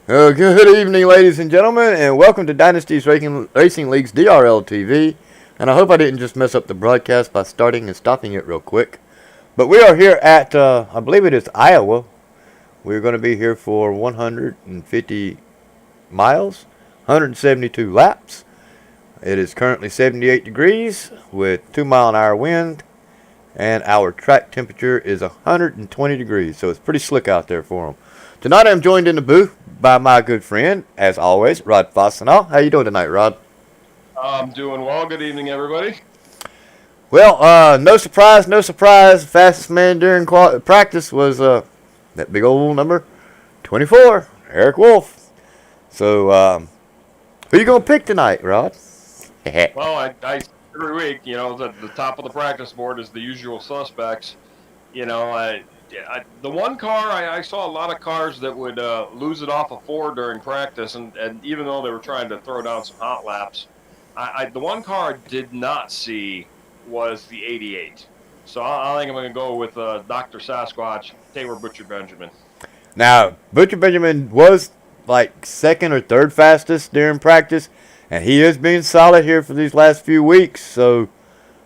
Good evening, ladies and gentlemen, and welcome to Dynasty's Racing League's DRL TV. And I hope I didn't just mess up the broadcast by starting and stopping it real quick. But we are here at, I believe it is Iowa. We're going to be here for 150 miles, 172 laps. It is currently 78 degrees with 2-mile-an-hour wind, and our track temperature is 120 degrees, so it's pretty slick out there for them. Tonight I'm joined in the booth by my good friend, as always, Rod Fossenall. How you doing tonight, Rod? I'm doing well. Good evening, everybody. Well, no surprise, no surprise. Fastest man during practice was that big old number 24, Eric Wolf. So, who you gonna pick tonight, Rod? Well, I every week, the top of the practice board is the usual suspects. The one car I saw a lot of cars that would lose it off a 4 during practice, and even though they were trying to throw down some hot laps, the one car I did not see was the 88. So I think I'm going to go with Dr. Sasquatch, Taylor Butcher Benjamin. Now, Butcher Benjamin was like second or third fastest during practice, and he is being solid here for these last few weeks. So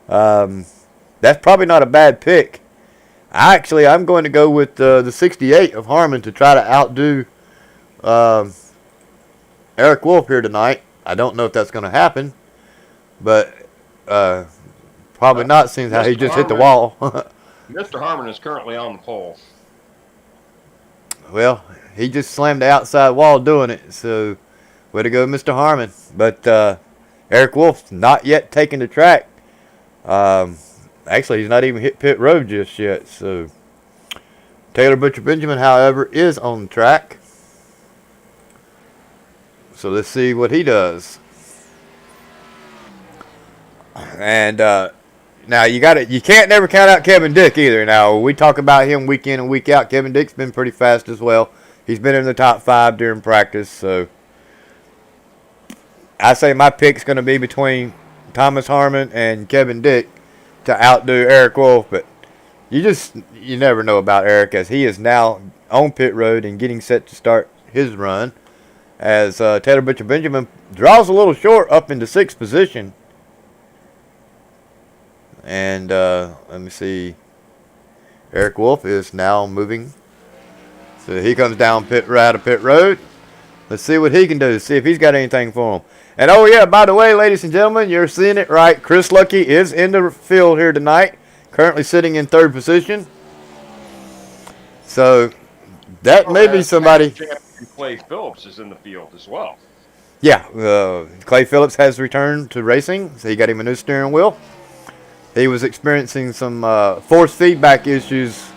that's probably not a bad pick. I'm going to go with the 68 of Harmon to try to outdo Eric Wolf here tonight. I don't know if that's going to happen, but probably not, seeing how he just hit the wall. Mr. Harmon is currently on the pole. Well, he just slammed the outside wall doing it, so way to go, Mr. Harmon. But Eric Wolf's not yet taking the track. Actually, he's not even hit pit road just yet. So Taylor Butcher Benjamin, however, is on the track. So let's see what he does. And now you can't never count out Kevin Dick either. Now we talk about him week in and week out. Kevin Dick's been pretty fast as well. He's been in the top 5 during practice. So I say my pick's going to be between Thomas Harmon and Kevin Dick to outdo Eric Wolf, but you never know about Eric, as he is now on pit road and getting set to start his run, as Taylor Butcher Benjamin draws a little short up into 6th position. And let me see, Eric Wolf is now moving, so he comes down out of pit road. Let's see what he can do, see if he's got anything for him. And oh yeah, by the way, ladies and gentlemen, you're seeing it right. Chris Lucky is in the field here tonight, currently sitting in 3rd position. So that may be somebody. Clay Phillips is in the field as well. Yeah, Clay Phillips has returned to racing, so he got him a new steering wheel. He was experiencing some force feedback issues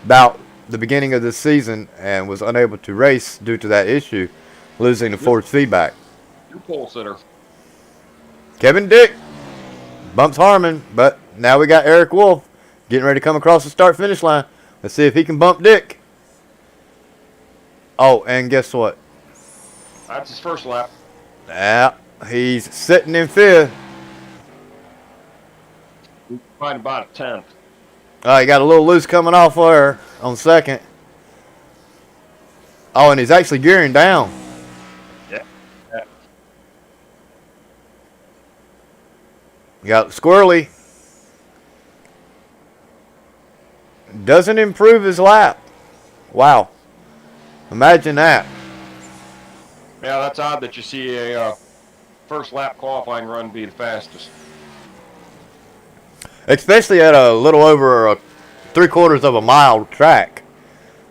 about the beginning of the season and was unable to race due to that issue, losing the force feedback. New pole sitter. Kevin Dick bumps Harmon, but now we got Eric Wolf getting ready to come across the start-finish line. Let's see if he can bump Dick. Oh, and guess what? That's his first lap. Yeah, he's sitting in 5th. Find about a 10th. He got a little loose coming off there on 2nd. Oh, and he's actually gearing down. Yeah. Got squirrely. Doesn't improve his lap. Wow. Imagine that. Yeah, that's odd that you see a first lap qualifying run be the fastest. Especially at a little over 3/4 of a mile track.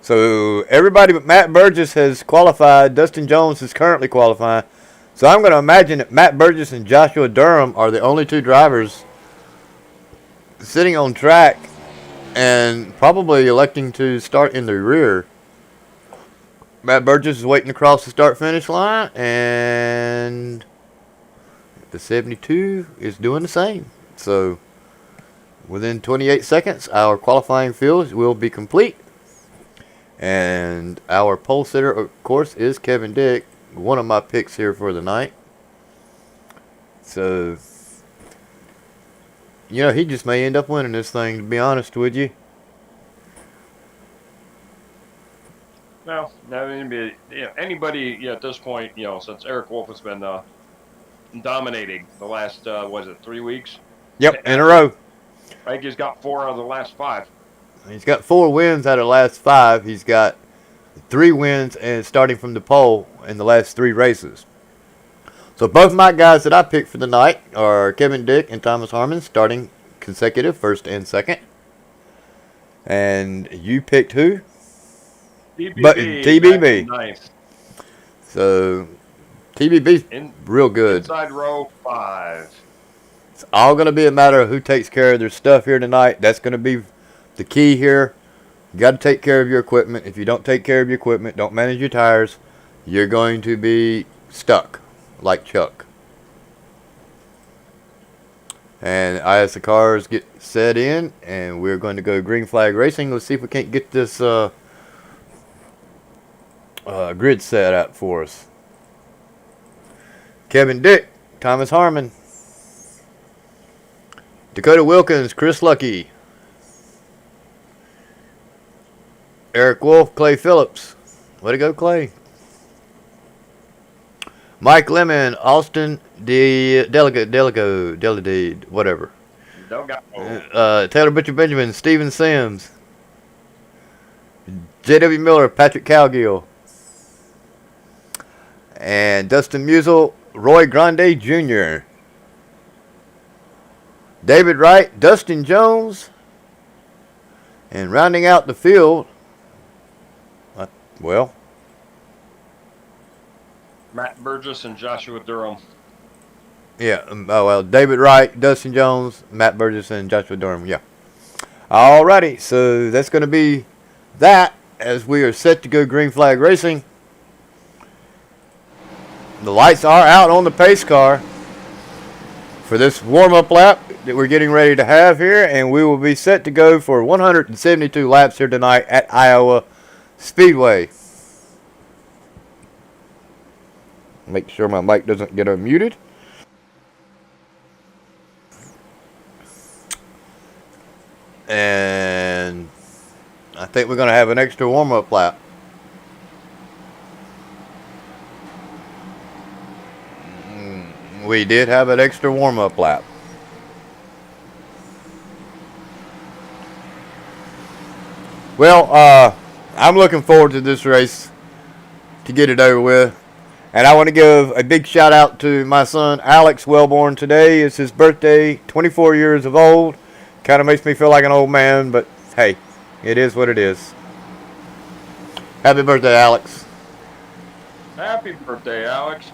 So everybody but Matt Burgess has qualified. Dustin Jones is currently qualifying. So I'm going to imagine that Matt Burgess and Joshua Durham are the only 2 drivers sitting on track and probably electing to start in the rear. Matt Burgess is waiting to cross the start-finish line, and the 72 is doing the same. So within 28 seconds, our qualifying field will be complete. And our pole sitter, of course, is Kevin Dick, one of my picks here for the night. So, he just may end up winning this thing, to be honest with you. Well, I mean, anybody at this point, since Eric Wolf has been dominating the last, was it 3 weeks? Yep, in a row. I think he's got 4 out of the last 5. He's got 4 wins out of the last 5. He's got 3 wins and starting from the pole in the last 3 races. So both my guys that I picked for the night are Kevin Dick and Thomas Harmon, starting consecutive first and second. And you picked who? TBB. Nice. So TBB's real good. Inside row 5. It's all going to be a matter of who takes care of their stuff here tonight. That's going to be the key here. You got to take care of your equipment. If you don't take care of your equipment, don't manage your tires, you're going to be stuck like Chuck. And as the cars get set in, and we're going to go green flag racing. Let's see if we can't get this grid set up for us. Kevin Dick, Thomas Harmon, Dakota Wilkins, Chris Lucky, Eric Wolf, Clay Phillips. Way to go, Clay. Mike Lemon, Austin Delegate, whatever. Taylor Butcher Benjamin, Steven Sims, J.W. Miller, Patrick Cowgill, and Dustin Musial, Roy Grande Jr., David Wright, Dustin Jones, and rounding out the field, Matt Burgess and Joshua Durham. Yeah, David Wright, Dustin Jones, Matt Burgess, and Joshua Durham, yeah. Alrighty, so that's going to be that as we are set to go green flag racing. The lights are out on the pace car for this warm-up lap that we're getting ready to have here, and we will be set to go for 172 laps here tonight at Iowa Speedway. Make sure my mic doesn't get unmuted. And I think we're going to have an extra warm-up lap. We did have an extra warm-up lap. Well, I'm looking forward to this race to get it over with. And I want to give a big shout out to my son, Alex Wellborn. Today is his birthday, 24 years of old. Kind of makes me feel like an old man, but hey, it is what it is. Happy birthday, Alex. Happy birthday, Alex.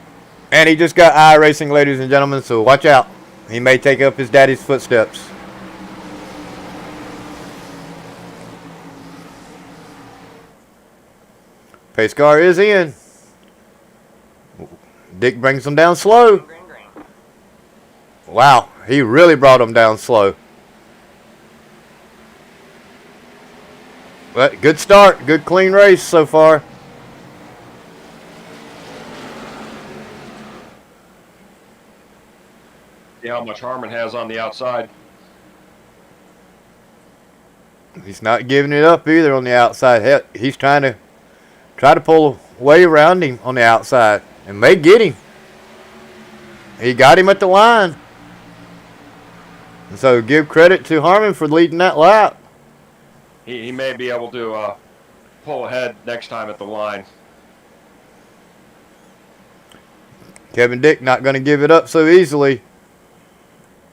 And he just got iRacing, ladies and gentlemen, so watch out. He may take up his daddy's footsteps. Pace car is in. Dick brings him down slow. Wow, he really brought him down slow. But good start, good clean race so far. See how much Harmon has on the outside. He's not giving it up either on the outside. He's trying to pull way around him on the outside and may get him. He got him at the line. And so give credit to Harmon for leading that lap. He may be able to pull ahead next time at the line. Kevin Dick not going to give it up so easily.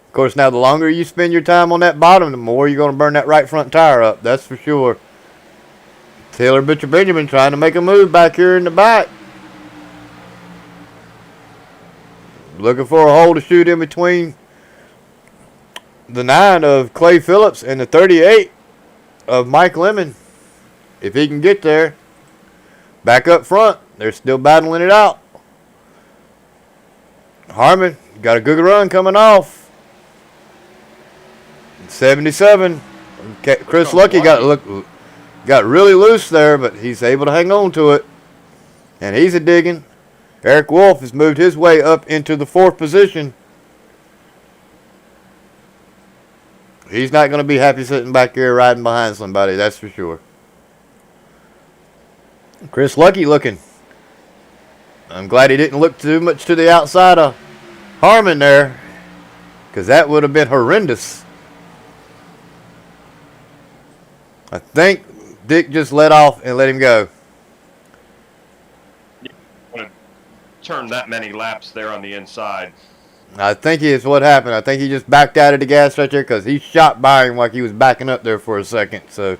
Of course, now the longer you spend your time on that bottom, the more you're going to burn that right front tire up. That's for sure. Taylor Butcher Benjamin trying to make a move back here in the back. Looking for a hole to shoot in between the 9 of Clay Phillips and the 38 of Mike Lemon. If he can get there. Back up front, they're still battling it out. Harmon got a good run coming off. 77. Chris Lucky got really loose there, but he's able to hang on to it. And he's a digging. Eric Wolf has moved his way up into the 4th position. He's not going to be happy sitting back here riding behind somebody, that's for sure. Chris Lucky looking. I'm glad he didn't look too much to the outside of Harmon there, because that would have been horrendous. I think Dick just let off and let him go. Want to turn that many laps there on the inside. I think it's what happened. I think he just backed out of the gas right there because he shot by him like he was backing up there for a second. So,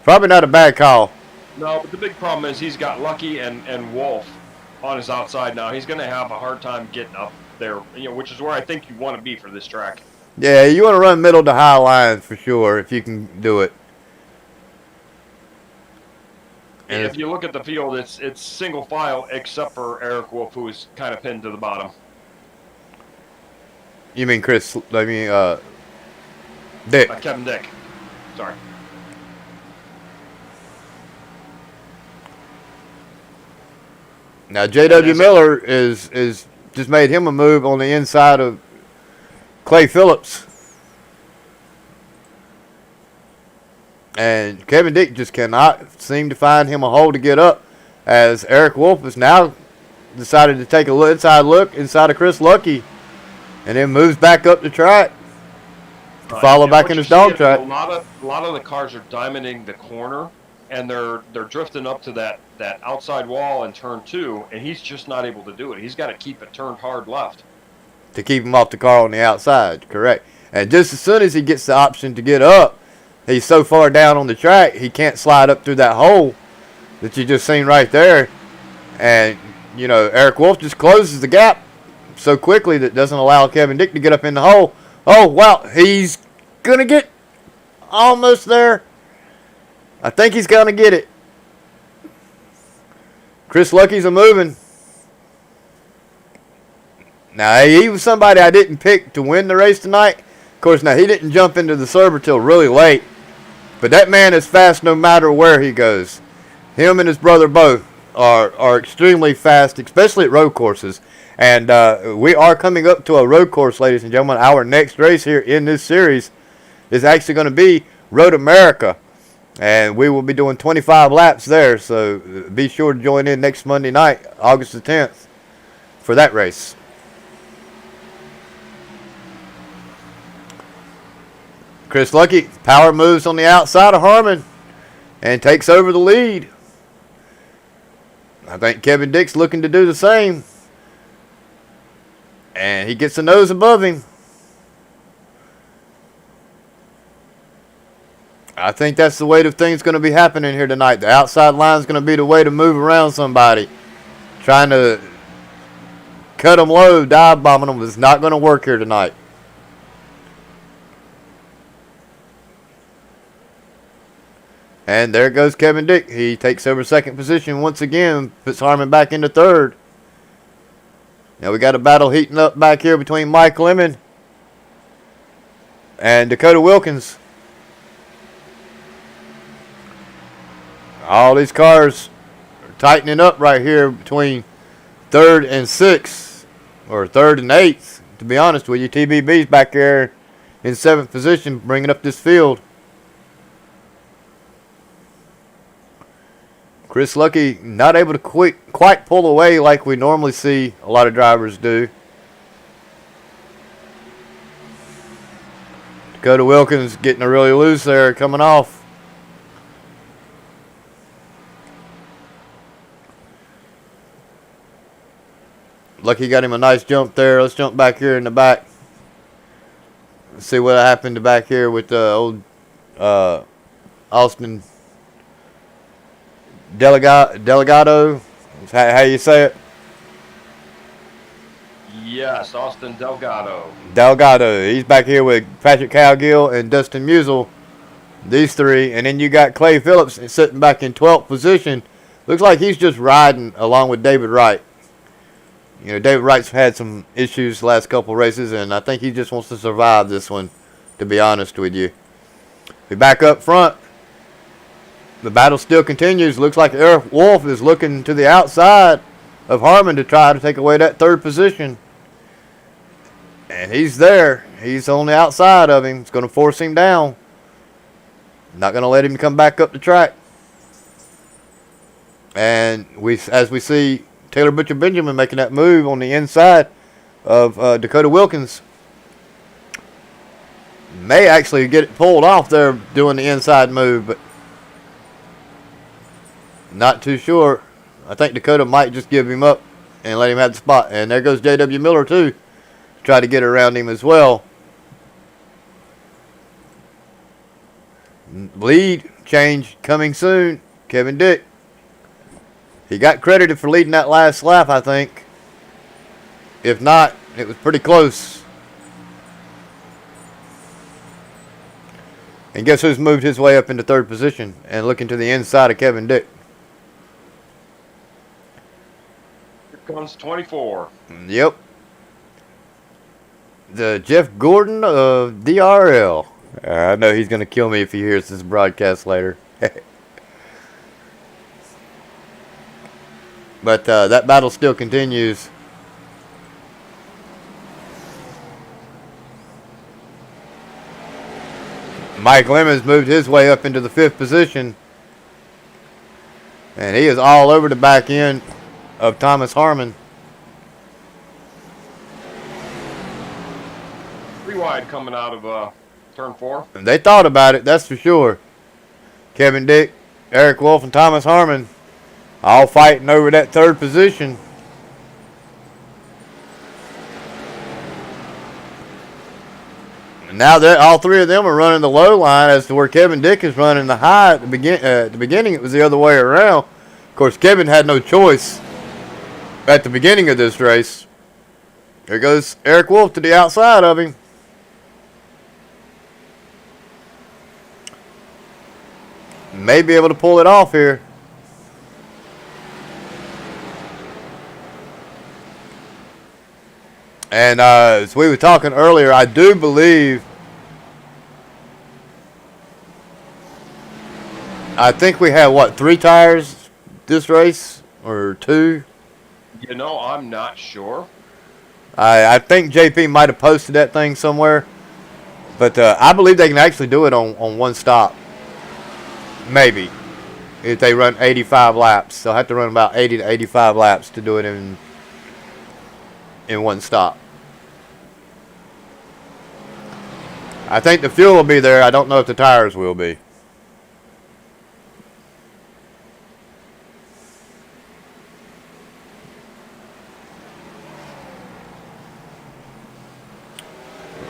probably not a bad call. No, but the big problem is he's got Lucky and Wolf on his outside now. He's going to have a hard time getting up there, which is where I think you want to be for this track. Yeah, you want to run middle to high lines for sure if you can do it. And if you look at the field, it's single file except for Eric Wolf, who is kind of pinned to the bottom. You mean Chris? I mean, Dick. Kevin Dick. Sorry. Now J.W. Miller is just made him a move on the inside of Clay Phillips. And Kevin Dick just cannot seem to find him a hole to get up, as Eric Wolf has now decided to take a inside look inside of Chris Lucky, and then moves back up the track to follow back in his dog track. A lot of the cars are diamonding the corner, and they're drifting up to that outside wall in turn 2, and he's just not able to do it. He's got to keep it turned hard left to keep him off the car on the outside, correct. And just as soon as he gets the option to get up, he's so far down on the track, he can't slide up through that hole that you just seen right there. And, Eric Wolf just closes the gap so quickly that doesn't allow Kevin Dick to get up in the hole. Oh, wow, he's going to get almost there. I think he's going to get it. Chris Lucky's a moving. Now, he was somebody I didn't pick to win the race tonight. Of course, now he didn't jump into the server till really late. But that man is fast no matter where he goes. Him and his brother both are extremely fast, especially at road courses. And we are coming up to a road course, ladies and gentlemen. Our next race here in this series is actually going to be Road America. And we will be doing 25 laps there. So be sure to join in next Monday night, August the 10th, for that race. Chris Lucky power moves on the outside of Harmon and takes over the lead. I think Kevin Dick's looking to do the same. And he gets the nose above him. I think that's the way the thing's going to be happening here tonight. The outside line is going to be the way to move around somebody. Trying to cut them low, dive bombing them is not going to work here tonight. And there goes Kevin Dick. He takes over second position once again, puts Harmon back into third. Now we got a battle heating up back here between Mike Lemon and Dakota Wilkins. All these cars are tightening up right here between third and sixth, or third and eighth, to be honest with you. TBB's back there in seventh position, bringing up this field. Chris Lucky not able to quite pull away like we normally see a lot of drivers do. Dakota Wilkins getting a really loose there, coming off. Lucky got him a nice jump there. Let's jump back here in the back. Let's see what happened back here with old Austin Delgado. How you say it? Yes, Austin Delgado. Delgado. He's back here with Patrick Cowgill and Dustin Musial. These three. And then you got Clay Phillips sitting back in 12th position. Looks like he's just riding along with David Wright. David Wright's had some issues the last couple races, and I think he just wants to survive this one, to be honest with you. We back up front. The battle still continues. Looks like Eric Wolf is looking to the outside of Harmon to try to take away that third position. And he's there. He's on the outside of him. It's going to force him down. Not going to let him come back up the track. And as we see Taylor Butcher Benjamin making that move on the inside of Dakota Wilkins, may actually get it pulled off there doing the inside move, but not too sure. I think Dakota might just give him up and let him have the spot. And there goes J.W. Miller too, try to get around him as well. Lead change coming soon. Kevin Dick. He got credited for leading that last lap, I think. If not, it was pretty close. And guess who's moved his way up into third position and looking to the inside of Kevin Dick? Here comes 24. Yep. The Jeff Gordon of DRL. I know he's going to kill me if he hears this broadcast later. But that battle still continues. Mike Lemons moved his way up into the 5th position. And he is all over the back end of Thomas Harmon. 3 wide coming out of turn 4. And they thought about it, that's for sure. Kevin Dick, Eric Wolf, and Thomas Harmon all fighting over that 3rd position. And now that all 3 of them are running the low line, as to where Kevin Dick is running the high. At the beginning, it was the other way around. Of course, Kevin had no choice at the beginning of this race. There goes Eric Wolf to the outside of him. May be able to pull it off here. And as we were talking earlier, I do believe, I think we have, what, 3 tires this race? Or 2? You know, I'm not sure. I think JP might have posted that thing somewhere. But I believe they can actually do it on one stop. Maybe. If they run 85 laps. They'll have to run about 80 to 85 laps to do it in one stop. I think the fuel will be there. I don't know if the tires will be.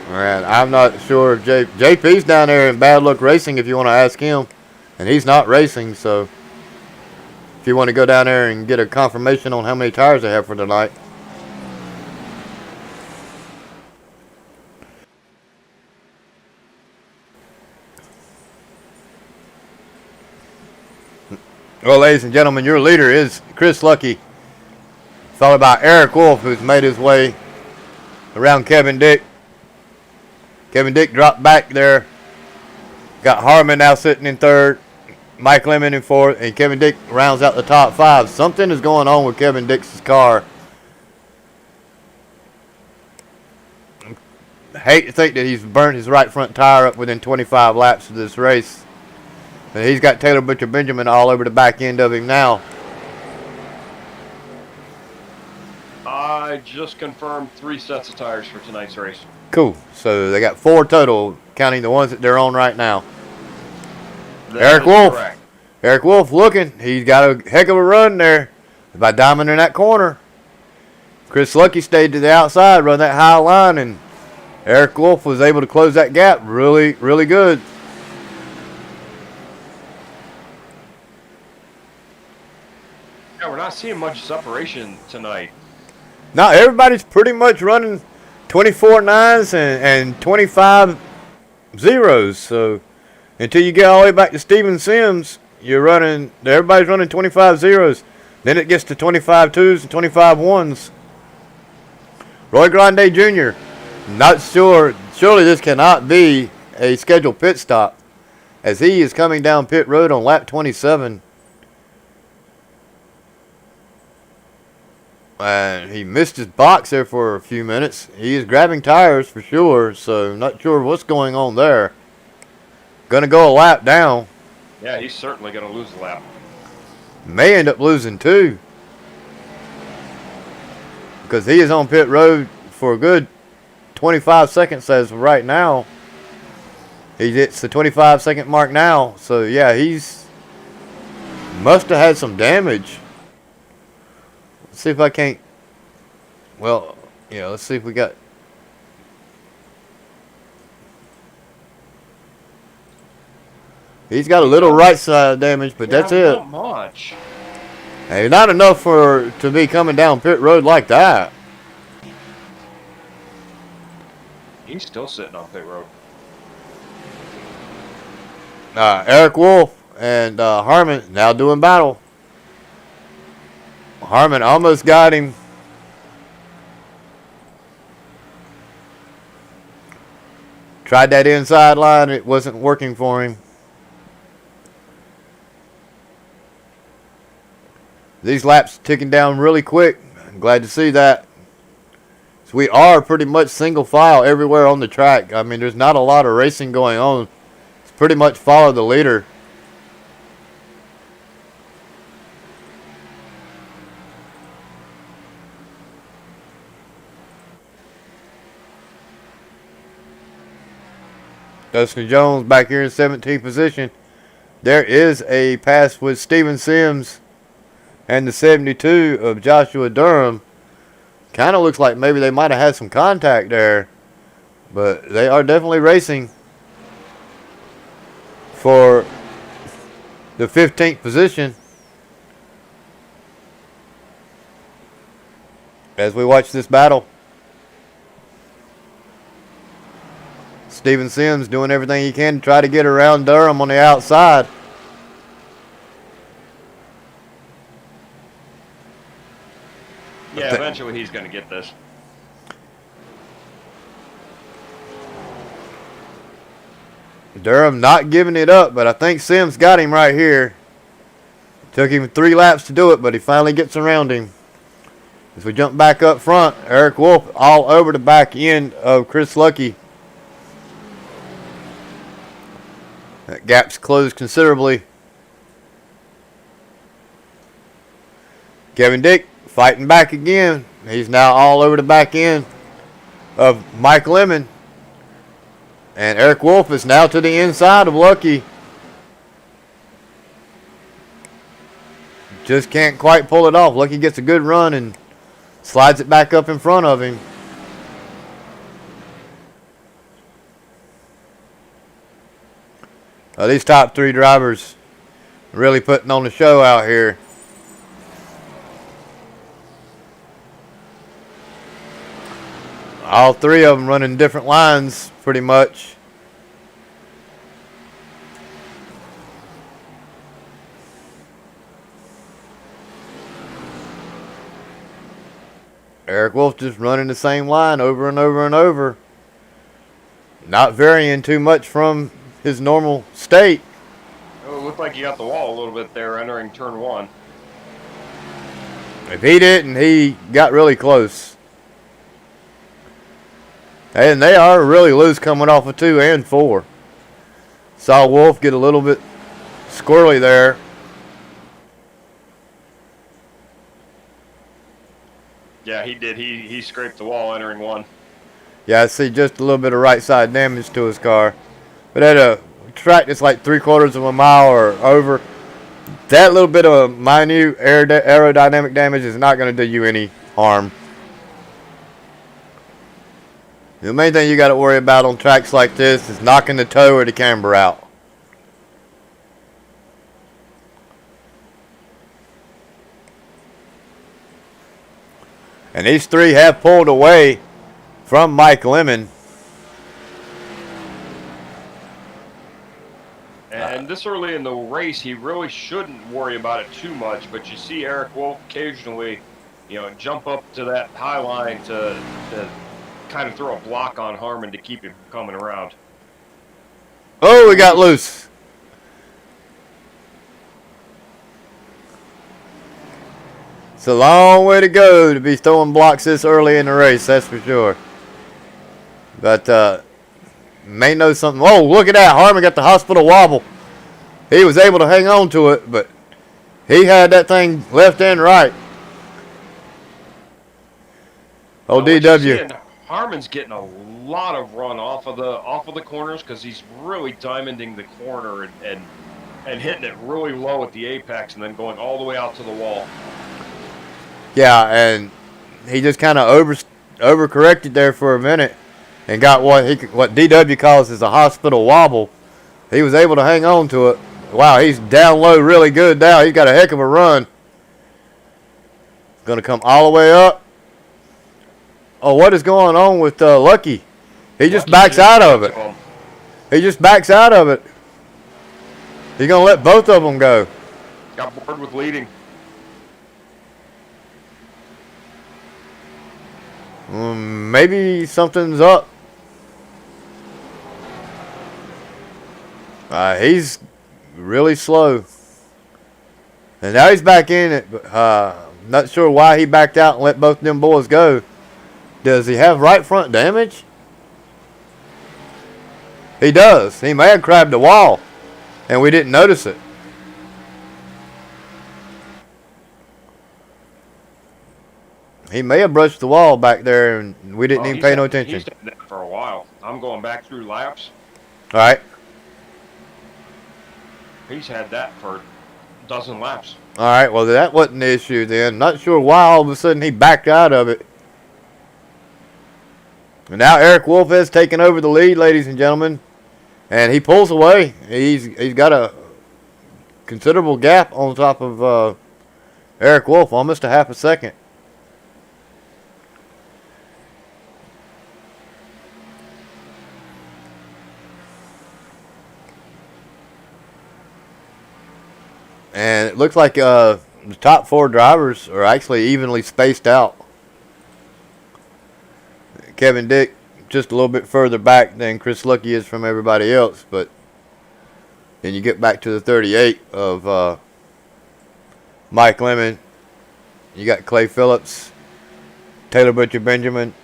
Alright, I'm not sure if JP's down there in Bad Luck Racing if you want to ask him. And he's not racing, so if you want to go down there and get a confirmation on how many tires they have for tonight. Well, ladies and gentlemen, your leader is Chris Lucky, followed by Eric Wolf, who's made his way around Kevin Dick. Kevin Dick dropped back there. Got Harmon now sitting in 3rd. Mike Lemon in 4th. And Kevin Dick rounds out the top 5. Something is going on with Kevin Dick's car. I hate to think that he's burnt his right front tire up within 25 laps of this race. And he's got Taylor Butcher Benjamin all over the back end of him now. I just confirmed 3 sets of tires for tonight's race. Cool. So they got 4 total, counting the ones that they're on right now. That Eric is Wolf. correct. Eric Wolf looking. He's got a heck of a run there by diamonding that corner. Chris Lucky stayed to the outside, run that high line, and Eric Wolf was able to close that gap really, really good. Yeah, we're not seeing much separation tonight. Now everybody's pretty much running 24 9s and 25 zeros. So until you get all the way back to Steven Sims, everybody's running 25 zeros. Then it gets to 25 2s and 25 1s. Roy Grande Jr. Not sure. Surely this cannot be a scheduled pit stop, as he is coming down pit road on lap 27. He missed his box there for a few minutes. He is grabbing tires for sure, so not sure what's going on there. Gonna go a lap down. Yeah, he's certainly going to lose a lap. may end up losing too, because he is on pit road for a good 25 seconds as of right now. He hits the 25-second mark now. So, yeah, he's must have had some damage. Let's see if I can't. Well, yeah, let's see if we got. He's got a little right side damage, but that's it. Not much. Hey, not enough to be coming down pit road like that. He's still sitting on pit road. Eric Wolf and Harmon now doing battle. Harmon almost got him. Tried that inside line. It wasn't working for him. These laps ticking down really quick. I'm glad to see that. So we are pretty much single file everywhere on the track. I mean, there's not a lot of racing going on. It's pretty much follow the leader. Dustin Jones back here in 17th position. There is a pass with Steven Sims and the 72 of Joshua Durham. Kind of looks like maybe they might have had some contact there. But they are definitely racing for the 15th position. As we watch this battle. Steven Sims doing everything he can to try to get around Durham on the outside. Yeah, eventually he's going to get this. Durham not giving it up, but I think Sims got him right here. Took him 3 laps to do it, but he finally gets around him. As we jump back up front, Eric Wolf all over the back end of Chris Lucky. That gap's closed considerably. Kevin Dick fighting back again. He's now all over the back end of Mike Lemon. And Eric Wolf is now to the inside of Lucky. Just can't quite pull it off. Lucky gets a good run and slides it back up in front of him. These top 3 drivers really putting on the show out here. All 3 of them running different lines pretty much. Eric Wolf just running the same line over and over and over. Not varying too much from his normal state. Oh, it looked like he got the wall a little bit there entering turn 1. If he didn't, he got really close. And they are really loose coming off of 2 and 4. Saw Wolf get a little bit squirrely there. Yeah, he did. He scraped the wall entering 1. Yeah, I see just a little bit of right side damage to his car. But at a track that's like 3/4 of a mile or over, that little bit of minute aerodynamic damage is not going to do you any harm. The main thing you got to worry about on tracks like this is knocking the toe or the camber out. And these 3 have pulled away from Mike Lemon. And this early in the race, he really shouldn't worry about it too much. But you see Eric Wolf occasionally, jump up to that high line to kind of throw a block on Harmon to keep him coming around. Oh, we got loose. It's a long way to go to be throwing blocks this early in the race, that's for sure. But may know something. Oh, look at that. Harmon got the hospital wobble. He was able to hang on to it, but He had that thing left and right. Oh, DW. Harmon's getting a lot of run off of the corners because he's really diamonding the corner and hitting it really low at the apex and then going all the way out to the wall. Yeah, and he just kind of overcorrected there for a minute and got what DW calls is a hospital wobble. He was able to hang on to it. Wow, he's down low really good now. He's got a heck of a run. Going to come all the way up. Oh, what is going on with Lucky? He just backs out of it. He just backs out of it. He's going to let both of them go. Got bored with leading. Maybe something's up. He's really slow. And now he's back in it. Not sure why he backed out and let both them boys go. Does he have right front damage? He does. He may have crabbed the wall, and we didn't notice it. He may have brushed the wall back there, and we didn't even pay no attention. He's done that for a while. I'm going back through laps. All right. He's had that for a dozen laps. All right. Well, that wasn't the issue then. Not sure why all of a sudden he backed out of it. And now Eric Wolf has taken over the lead, ladies and gentlemen. And he pulls away. He's got a considerable gap on top of Eric Wolf, almost a half a second. And it looks like the top four drivers are actually evenly spaced out. Kevin Dick just a little bit further back than Chris Lucky is from everybody else, but then you get back to the 38 of Mike Lemon. You got Clay Phillips, Taylor Butcher Benjamin,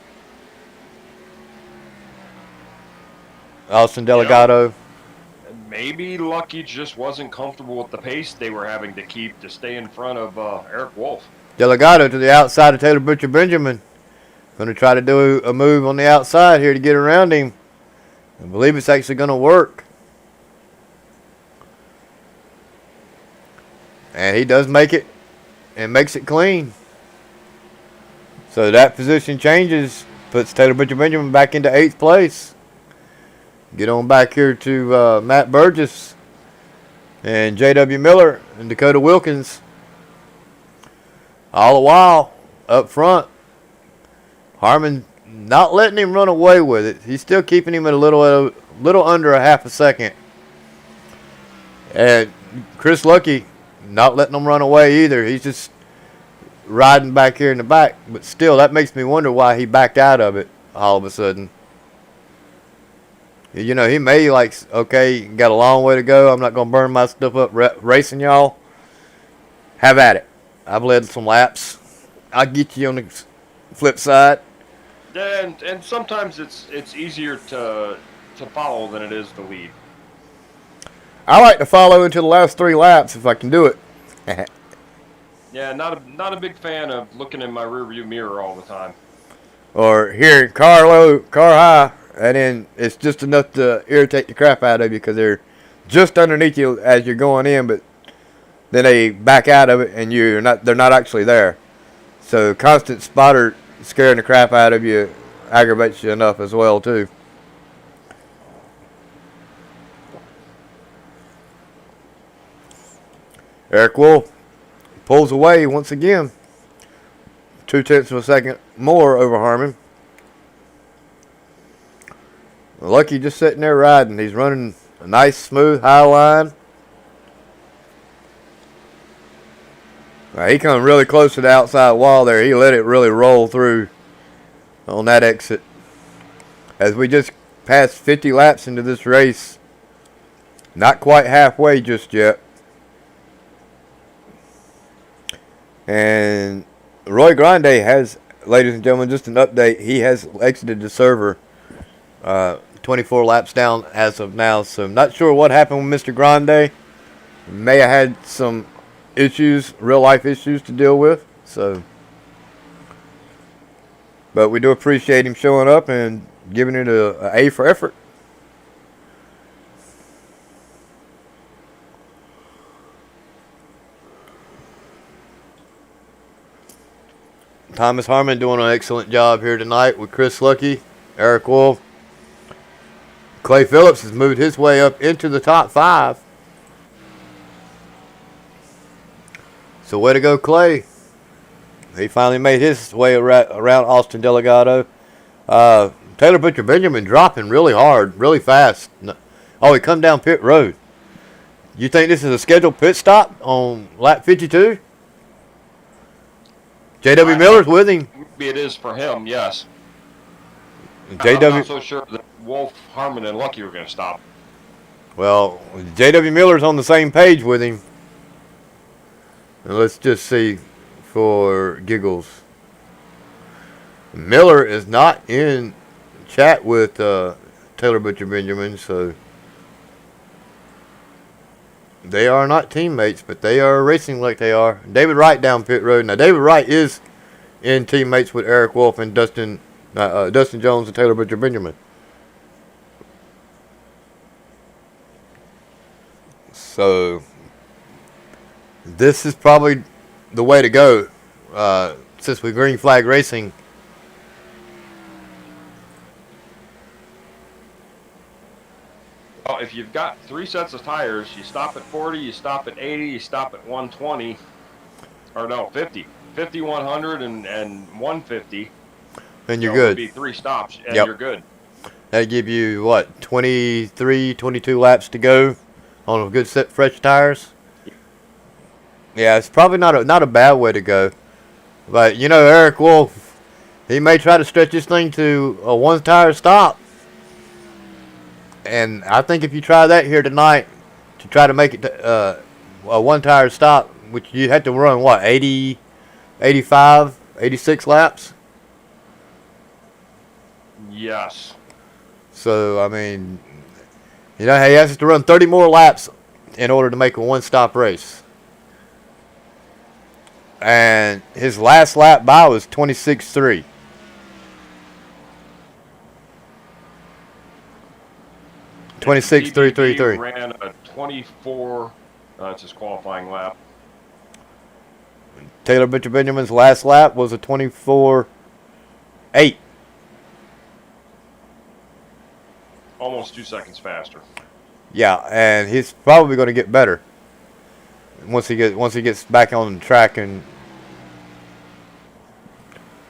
Austin Delgado. Maybe Lucky just wasn't comfortable with the pace they were having to keep to stay in front of Eric Wolf. Delgado to the outside of Taylor Butcher Benjamin. Going to try to do a move on the outside here to get around him. I believe it's actually going to work. And he does make it and makes it clean. So that position changes, puts Taylor Butcher Benjamin back into 8th place. Get on back here to Matt Burgess and J.W. Miller and Dakota Wilkins. All the while, up front, Harmon not letting him run away with it. He's still keeping him at a little under a half a second. And Chris Lucky not letting him run away either. He's just riding back here in the back. But still, that makes me wonder why he backed out of it all of a sudden. You know, he may okay, got a long way to go. I'm not going to burn my stuff up racing y'all. Have at it. I've led some laps. I'll get you on the flip side. Yeah, and sometimes it's easier to follow than it is to lead. I like to follow into the last 3 laps if I can do it. Yeah, not a big fan of looking in my rearview mirror all the time. Or hearing car low, car high, and then it's just enough to irritate the crap out of you because they're just underneath you as you're going in, but then they back out of it and they're not actually there. So constant spotter scaring the crap out of you aggravates you enough as well too. Eric Wolf pulls away once again. 0.2 of a second more over Harmon. Lucky just sitting there riding. He's running a nice, smooth, high line. He come really close to the outside wall there. He let it really roll through on that exit. As we just passed 50 laps into this race. Not quite halfway just yet. And Roy Grande has, ladies and gentlemen, just an update. He has exited the server 24 laps down as of now. So I'm not sure what happened with Mr. Grande. May have had some issues, real life issues to deal with. So, but we do appreciate him showing up and giving it a A for effort. Thomas Harmon doing an excellent job here tonight with Chris Lucky, Eric Wolf. Clay Phillips has moved his way up into the top 5. So way to go, Clay. He finally made his way around Austin Delgado. Taylor Butcher Benjamin dropping really hard, really fast. Oh, he come down pit road. You think this is a scheduled pit stop on lap 52? J.W. Miller's with him. It is for him, yes. I'm not so sure that Wolf, Harmon, and Lucky were going to stop. Well, J.W. Miller's on the same page with him. And let's just see for giggles. Miller is not in chat with Taylor Butcher Benjamin, so they are not teammates, but they are racing like they are. David Wright down pit road. Now, David Wright is in teammates with Eric Wolf and Dustin Jones and Taylor Butcher Benjamin. So, this is probably the way to go since we're green flag racing. Well, if you've got 3 sets of tires, you stop at 40, you stop at 80, you stop at 120, or no, 50. 50, 100, and 150. And you're good. It would be 3 stops, and you're good. That'd give you, what, 23, 22 laps to go on a good set of fresh tires? Yeah, it's probably not a bad way to go. But, you know, Eric Wolf, he may try to stretch this thing to a one-tire stop. And I think if you try that here tonight to try to make it a one-tire stop, which you had to run, what, 80, 85, 86 laps? Yes. So, I mean, you know, he has to run 30 more laps in order to make a one-stop race. And his last lap by was 26.3. He ran a 24. That's his qualifying lap. Taylor Butcher Benjamin's last lap was a 24.8. Almost 2 seconds faster. Yeah, and he's probably going to get better once he gets back on the track and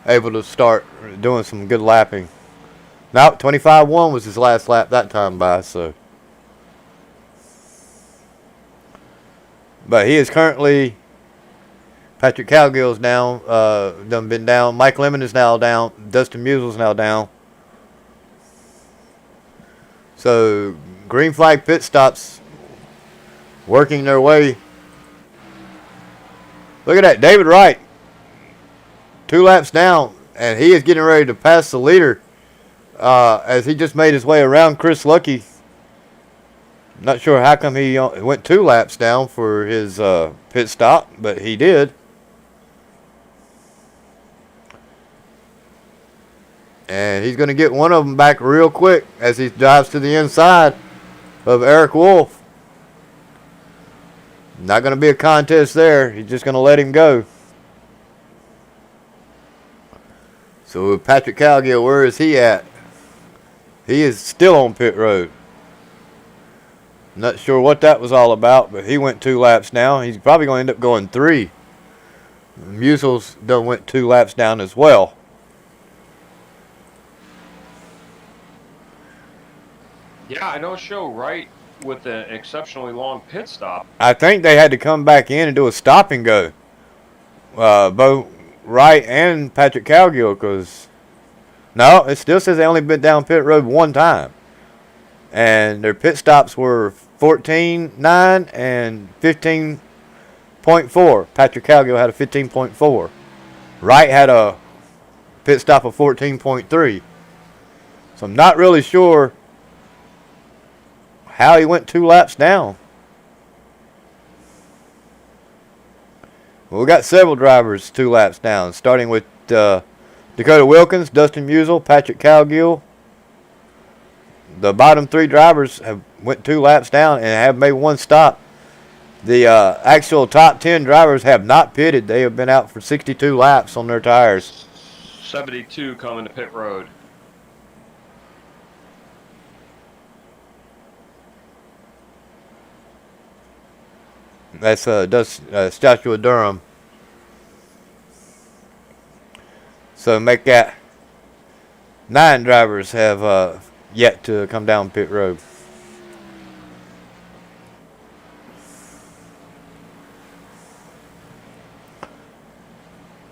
able to start doing some good lapping. Now, 25.1 was his last lap that time by, so. But he is currently, Patrick Cowgill's down, done been down. Mike Lemon is now down. Dustin Musel's now down. So, green flag pit stops working their way. Look at that, David Wright, 2 laps down, and he is getting ready to pass the leader. As he just made his way around Chris Lucky. Not sure how come he went 2 laps down for his pit stop, but he did. And he's going to get one of them back real quick as he drives to the inside of Eric Wolf. Not going to be a contest there. He's just going to let him go. So Patrick Cowgill, where is he at? He is still on pit road. Not sure what that was all about, but he went 2 laps now. He's probably going to end up going 3. Musel's done went 2 laps down as well. Yeah, I know Show Wright with an exceptionally long pit stop. I think they had to come back in and do a stop and go. Both Wright and Patrick Cowgill, because no, it still says they only been down pit road 1 time. And their pit stops were 14.9 and 15.4. Patrick Cowgill had a 15.4. Wright had a pit stop of 14.3. So I'm not really sure how he went 2 laps down. Well, we got several drivers 2 laps down, starting with Dakota Wilkins, Dustin Musial, Patrick Cowgill. The bottom 3 drivers have went 2 laps down and have made 1 stop. The actual top 10 drivers have not pitted. They have been out for 62 laps on their tires. 72 coming to pit road. That's Joshua Durham. So make that 9 drivers have yet to come down pit road.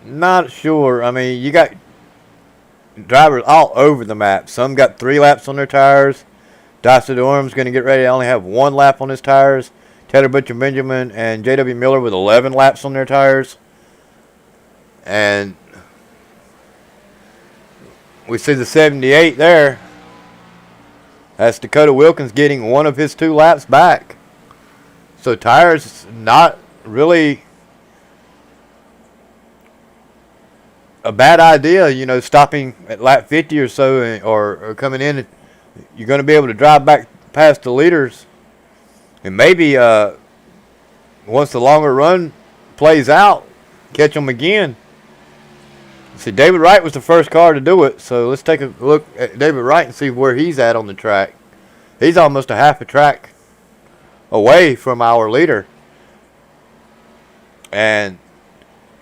Not sure. I mean, you got drivers all over the map. Some got 3 laps on their tires. Joshua Durham's going to get ready to only have 1 lap on his tires. Taylor Butcher Benjamin and J.W. Miller with 11 laps on their tires. And we see the 78 there. That's Dakota Wilkins getting 1 of his 2 laps back. So tires not really a bad idea, you know, stopping at lap 50 or so, or coming in. You're going to be able to drive back past the leaders. And maybe once the longer run plays out, catch them again. See, David Wright was the first car to do it, so let's take a look at David Wright and see where he's at on the track. He's almost a half a track away from our leader. And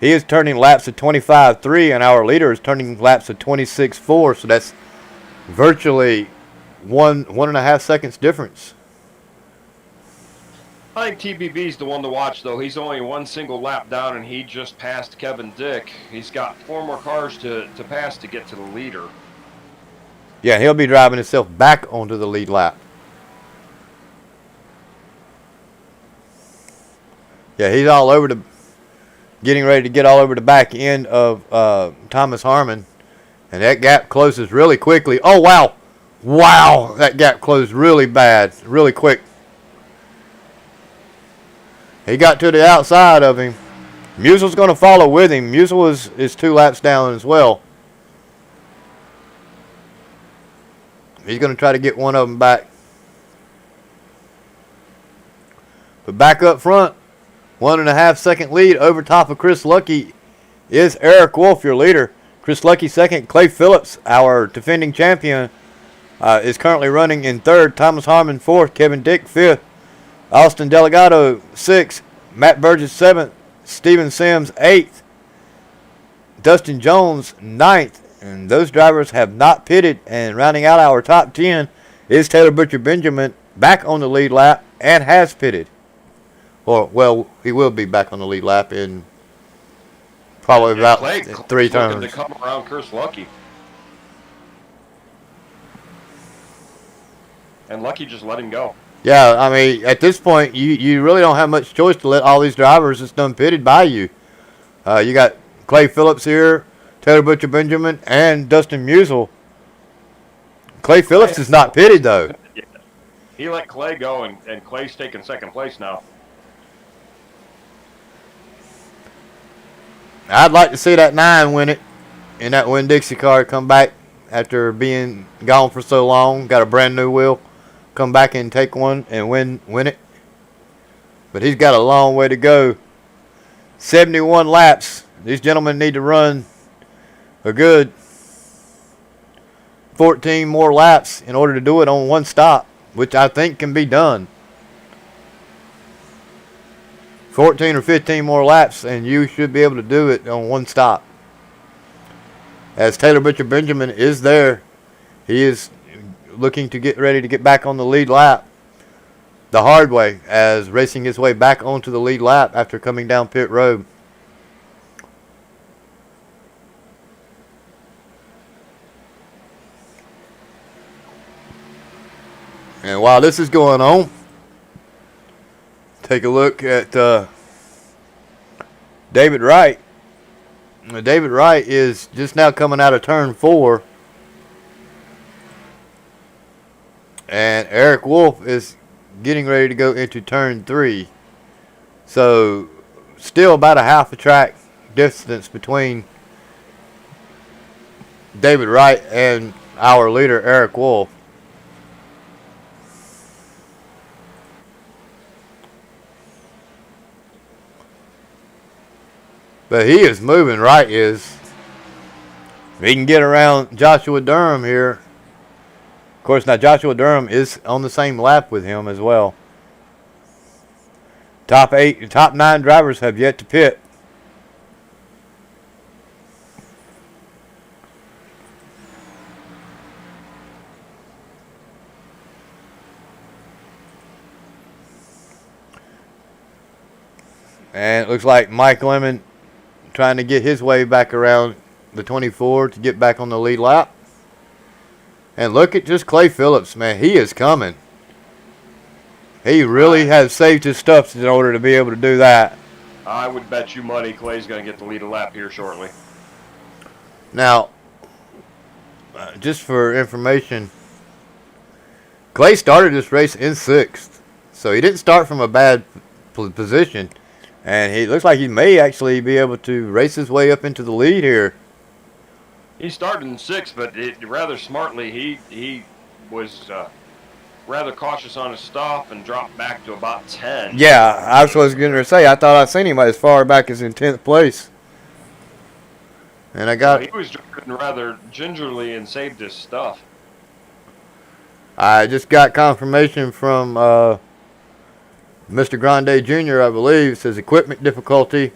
he is turning laps of 25.3, and our leader is turning laps of 26.4, so that's virtually 1.5 seconds difference. I think TBB's the one to watch, though. He's only 1 single lap down, and he just passed Kevin Dick. He's got 4 more cars to pass to get to the leader. Yeah, he'll be driving himself back onto the lead lap. Yeah, he's all over the, getting ready to get all over the back end of Thomas Harmon. And that gap closes really quickly. Oh, wow. Wow, that gap closed really bad, really quick. He got to the outside of him. Musial's going to follow with him. Musial is 2 laps down as well. He's going to try to get one of them back. But back up front, 1.5 second lead over top of Chris Lucky is Eric Wolf, your leader. Chris Lucky second. Clay Phillips, our defending champion, is currently running in 3rd. Thomas Harmon 4th. Kevin Dick 5th. Austin Delgado 6th. Matt Burgess 7th. Steven Sims 8th. Dustin Jones 9th. And those drivers have not pitted. And rounding out our top 10 is Taylor Butcher Benjamin, back on the lead lap and has pitted. Or, well, he will be back on the lead lap in probably about Clay 3 turns. Looking to come around Chris Lucky. And Lucky just let him go. Yeah, I mean, at this point, you really don't have much choice to let all these drivers that's done pitted by you. You got Clay Phillips here, Taylor Butcher Benjamin, and Dustin Musial. Clay Phillips is not pitted, though. Yeah. He let Clay go, and Clay's taking 2nd place now. I'd like to see that 9 win it, and that Winn-Dixie car come back after being gone for so long. Got a brand new wheel. Come back and take one and win it. But he's got a long way to go. 71 laps. These gentlemen need to run a good 14 more laps in order to do it on 1 stop, which I think can be done. 14 or 15 more laps, and you should be able to do it on 1 stop. As Taylor Butcher Benjamin is there, he is looking to get ready to get back on the lead lap the hard way, as racing his way back onto the lead lap after coming down pit road. And while this is going on, take a look at David Wright. David Wright is just now coming out of turn 4. And Eric Wolf is getting ready to go into turn 3. So still about a half a track distance between David Wright and our leader, Eric Wolf. But he is moving. Wright is. If he can get around Joshua Durham here. Of course, now Joshua Durham is on the same lap with him as well. Top 9 drivers have yet to pit. And it looks like Mike Lemon trying to get his way back around the 24 to get back on the lead lap. And look at just Clay Phillips, man. He is coming. He really has saved his stuff in order to be able to do that. I would bet you money Clay's going to get the lead a lap here shortly. Now, just for information, Clay started this race in 6th. So he didn't start from a bad position. And he looks like he may actually be able to race his way up into the lead here. He started in 6th, but rather smartly, he was rather cautious on his stuff and dropped back to about 10. Yeah, I was going to say, I thought I'd seen him as far back as in 10th place. And I got... So he was driving rather gingerly and saved his stuff. I just got confirmation from Mr. Grande Jr., I believe. It says equipment difficulty.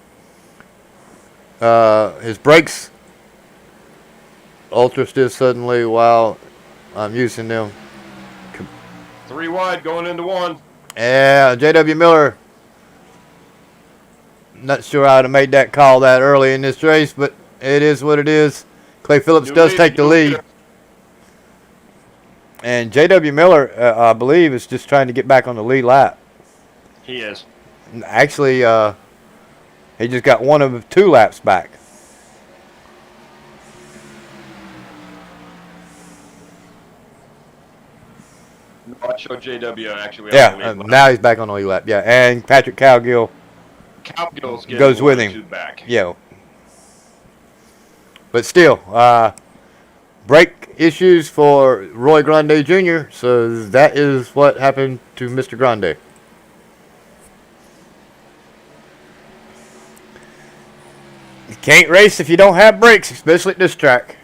His brakes ultra stiff suddenly while I'm using them. 3 wide going into 1. Yeah, J.W. Miller. Not sure I'd have made that call that early in this race, but it is what it is. Clay Phillips does take the lead. And J.W. Miller, I believe, is just trying to get back on the lead lap. He is. Actually, he just got one of 2 laps back. No, I showed JW actually. Yeah, now he's back on the lead lap. Yeah, and Patrick Cowgill goes with him. Back. Yeah. But still, brake issues for Roy Grande Jr., so that is what happened to Mr. Grande. You can't race if you don't have brakes, especially at this track.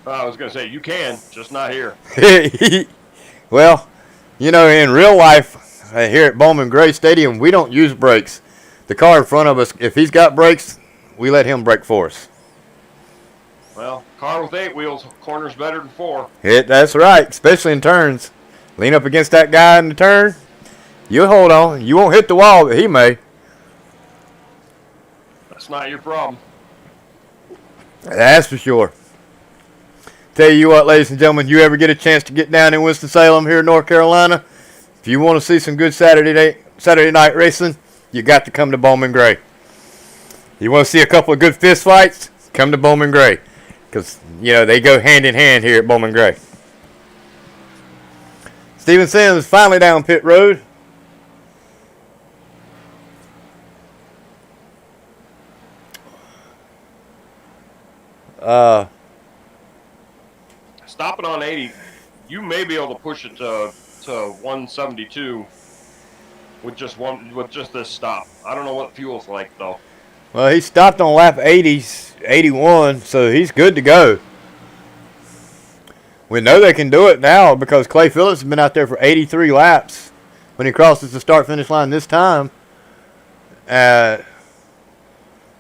I was going to say, you can, just not here. Well, you know, in real life, here at Bowman Gray Stadium, we don't use brakes. The car in front of us, if he's got brakes, we let him brake for us. Well, car with 8 wheels, corner's better than 4. That's right, especially in turns. Lean up against that guy in the turn, you hold on. You won't hit the wall, but he may. That's not your problem. That's for sure. Tell you what, ladies and gentlemen, you ever get a chance to get down in Winston-Salem here in North Carolina, if you want to see some good Saturday night racing, you got to come to Bowman Gray. You want to see a couple of good fist fights, come to Bowman Gray. Because, you know, they go hand in hand here at Bowman Gray. Steven Sims finally down pit road. Stopping on 80, you may be able to push it to 172 with just this stop. I don't know what fuel's like though. Well, he stopped on lap 81, so he's good to go. We know they can do it now because Clay Phillips has been out there for 83 laps when he crosses the start-finish line this time. And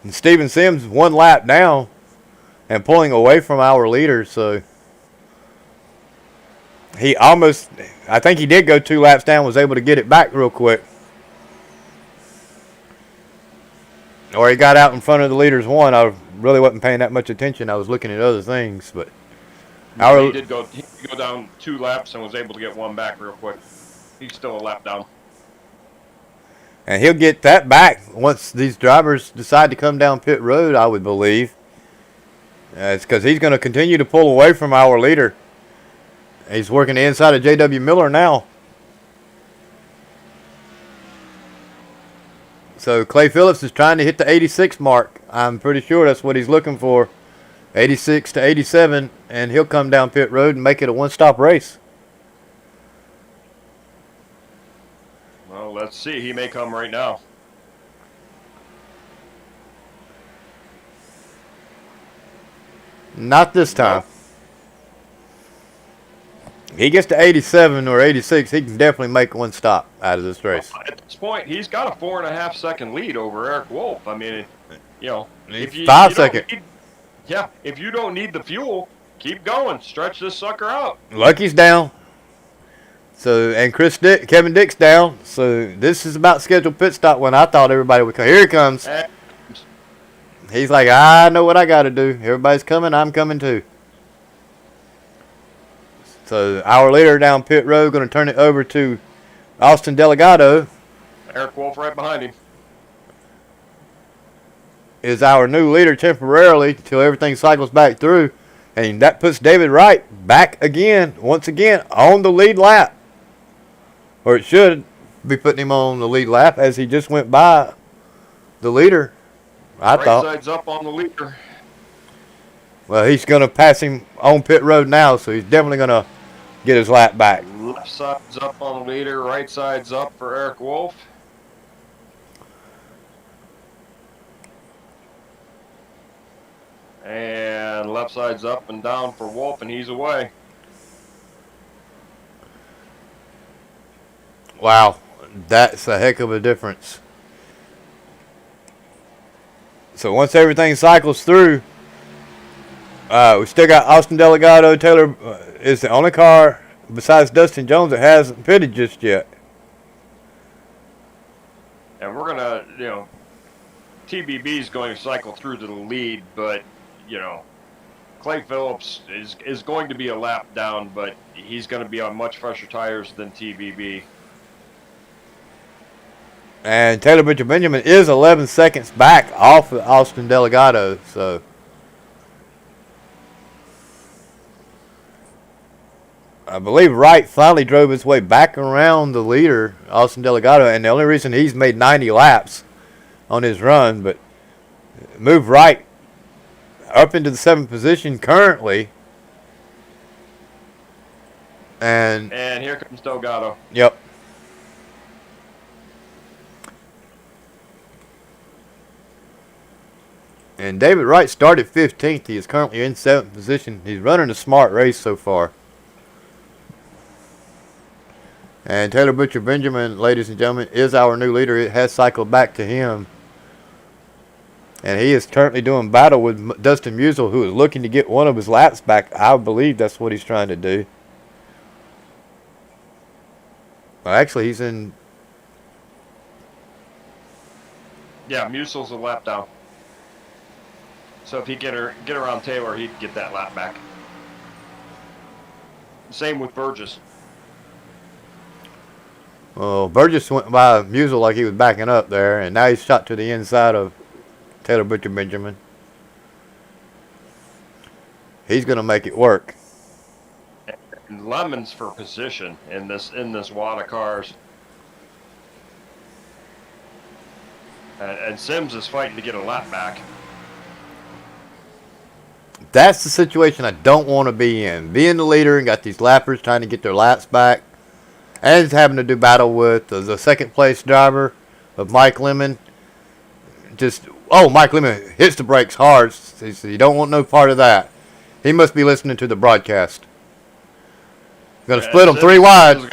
Steven Sims 1 lap down and pulling away from our leader, so he almost, I think he did go 2 laps down, was able to get it back real quick. Or he got out in front of the leaders 1. I really wasn't paying that much attention. I was looking at other things, but he did go down 2 laps and was able to get 1 back real quick. He's still a lap down. And he'll get that back once these drivers decide to come down pit road, I would believe. It's because he's going to continue to pull away from our leader. He's working the inside of J.W. Miller now. So Clay Phillips is trying to hit the 86 mark. I'm pretty sure that's what he's looking for. 86 to 87, and he'll come down pit road and make it a one-stop race. Well, let's see. He may come right now. Not this time. He gets to 87 or 86, he can definitely make one stop out of this race. At this point, he's got a 4.5 second lead over Eric Wolf. I mean, you know, if you 5 you don't second. if you don't need the fuel, keep going. Stretch this sucker out. Lucky's down. So, and Kevin Dick's down. So this is about scheduled pit stop when I thought everybody would come. Here he comes. He's like, I know what I got to do. Everybody's coming. I'm coming too. So our leader down pit road going to turn it over to Austin Delgado. Eric Wolf right behind him. Is our new leader temporarily till everything cycles back through. And that puts David Wright back again, once again, on the lead lap. Or it should be putting him on the lead lap as he just went by the leader, I thought. Right side's up on the leader. Well, he's going to pass him on pit road now, so he's definitely going to get his lap back. Left side's up on the leader. Right side's up for Eric Wolf. And left side's up and down for Wolf, and he's away. Wow, that's a heck of a difference. So once everything cycles through, we still got Austin Delgado. Taylor is the only car besides Dustin Jones that hasn't pitted just yet. And we're going to, you know, TBB is going to cycle through to the lead, but, you know, Clay Phillips is going to be a lap down, but he's going to be on much fresher tires than TBB. And Taylor Butcher Benjamin is 11 seconds back off of Austin Delgado. So I believe Wright finally drove his way back around the leader, Austin Delgado. And the only reason he's made 90 laps on his run, but moved Wright up into the 7th position currently. And here comes Delgado. Yep. And David Wright started 15th. He is currently in 7th position. He's running a smart race so far. And Taylor Butcher Benjamin, ladies and gentlemen, is our new leader. It has cycled back to him. And he is currently doing battle with Dustin Musial, who is looking to get one of his laps back. I believe that's what he's trying to do. Well, actually, he's in... Yeah, Musial's a lap down. So if he get around Taylor, he'd get that lap back. Same with Burgess. Well, Burgess went by Musial like he was backing up there, and now he's shot to the inside of Taylor Butcher Benjamin. He's going to make it work. And Lemons for position in this wad of cars. And Sims is fighting to get a lap back. That's the situation I don't want to be in. Being the leader and got these lappers trying to get their laps back. And having to do battle with the second place driver of Mike Lemon. Mike Lemon hits the brakes hard. He said, you don't want no part of that. He must be listening to the broadcast. Going to split them 3 wide.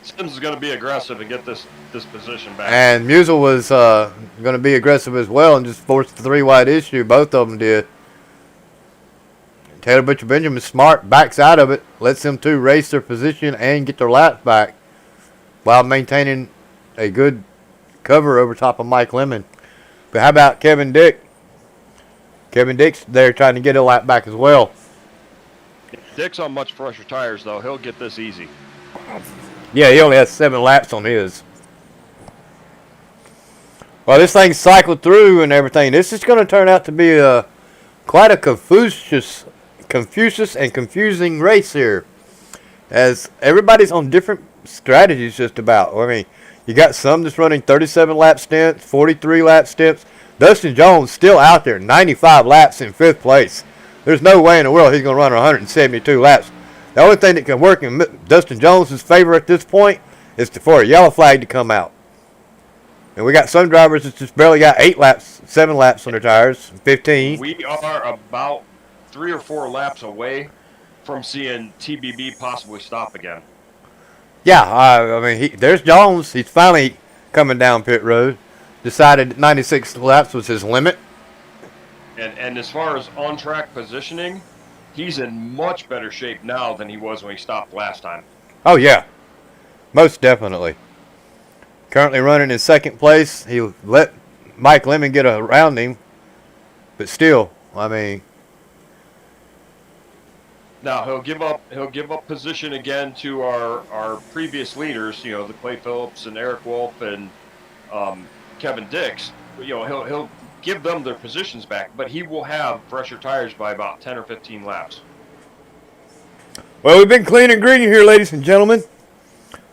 Sims is going to be aggressive and get this position back. And Musial was going to be aggressive as well and just force the 3 wide issue. Both of them did. Taylor Butcher Benjamin, smart, backs out of it, lets them 2 race their position and get their laps back while maintaining a good cover over top of Mike Lemon. But how about Kevin Dick? Kevin Dick's there trying to get a lap back as well. Dick's on much fresher tires, though. He'll get this easy. Yeah, he only has 7 laps on his. Well, this thing cycled through and everything. This is going to turn out to be quite a Confucius and confusing race here, as everybody's on different strategies just about. I mean, You got some that's running 37 lap stints, 43 lap stints. Dustin Jones still out there, 95 laps in 5th place. There's no way in the world he's going to run 172 laps. The only thing that can work in Dustin Jones' favor at this point is for a yellow flag to come out. And we got some drivers that just barely got 8 laps, 7 laps on their tires, 15. We are about 3 or 4 laps away from seeing TBB possibly stop again. Yeah, I mean, there's Jones. He's finally coming down pit road. Decided that 96 laps was his limit. And as far as on-track positioning, he's in much better shape now than he was when he stopped last time. Oh, yeah. Most definitely. Currently running in 2nd place. He let Mike Lemon get around him. But still, I mean... Now, he'll give up position again to our previous leaders, you know, the Clay Phillips and Eric Wolf and Kevin Dix. You know, he'll give them their positions back, but he will have fresher tires by about 10 or 15 laps. Well, we've been clean and green here, ladies and gentlemen.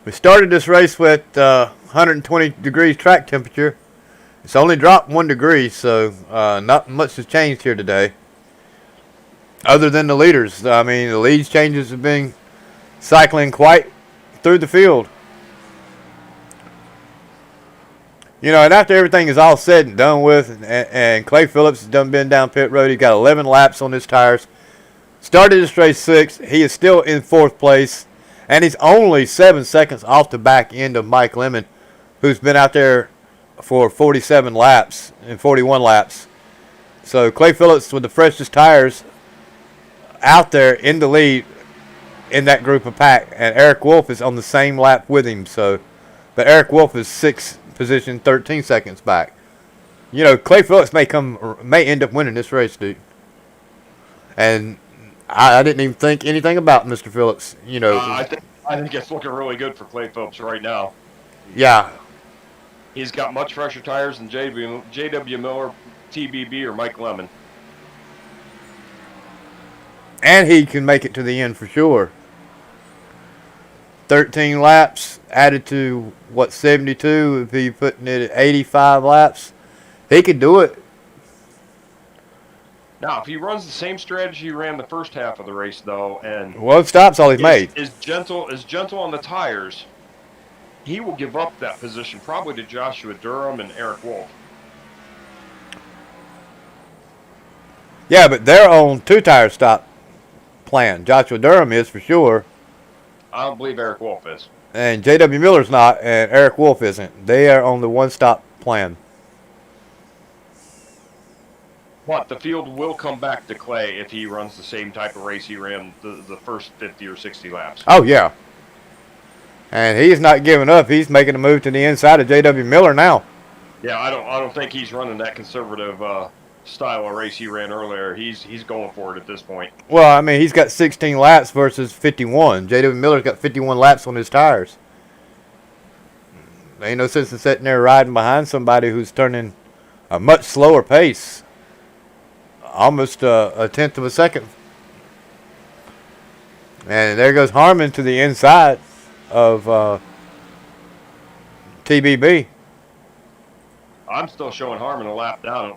We started this race with 120 degrees track temperature. It's only dropped 1 degree, so not much has changed here today. Other than the leaders. I mean, the lead changes have been cycling quite through the field. You know, and after everything is all said and done with, and Clay Phillips has been down pit road, he's got 11 laps on his tires. Started this race 6th. He is still in 4th place. And he's only 7 seconds off the back end of Mike Lemon, who's been out there for 47 laps and 41 laps. So Clay Phillips with the freshest tires out there in the lead in that group of pack. And Eric Wolf is on the same lap with him. But Eric Wolf is 6th position, 13 seconds back. You know, Clay Phillips may end up winning this race, dude. And I didn't even think anything about Mr. Phillips. You know, I think it's looking really good for Clay Phillips right now. Yeah. He's got much fresher tires than J.W. Miller, TBB, or Mike Lemon. And he can make it to the end for sure. 13 laps added to, 72? If he putting it at 85 laps, he could do it. Now, if he runs the same strategy he ran the first half of the race, though, and 1 stop's all he's made. Is gentle on the tires, he will give up that position probably to Joshua Durham and Eric Wolf. Yeah, but they're on 2-tire stop plan. Joshua Durham is for sure. I don't believe Eric Wolf is. And J.W. Miller's not, and Eric Wolf isn't. They are on the 1-stop plan. But the field will come back to Clay if he runs the same type of race he ran the first 50 or 60 laps. Oh, yeah. And he's not giving up. He's making a move to the inside of J.W. Miller now. Yeah, I don't think he's running that conservative style of race he ran earlier. He's going for it at this point. Well, I mean, he's got 16 laps versus 51. J.W. Miller's got 51 laps on his tires. There ain't no sense in sitting there riding behind somebody who's turning a much slower pace. Almost a tenth of a second. And there goes Harmon to the inside of TBB. I'm still showing Harmon a lap down,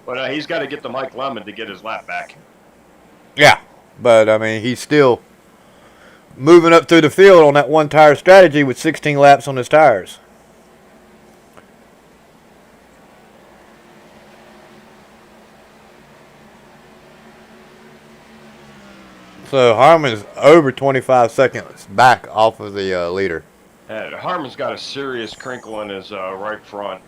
but he's got to get to Mike Lemon to get his lap back. Yeah, but I mean, he's still moving up through the field on that 1-tire strategy with 16 laps on his tires. So Harmon's over 25 seconds back off of the leader. Harmon's got a serious crinkle in his right front.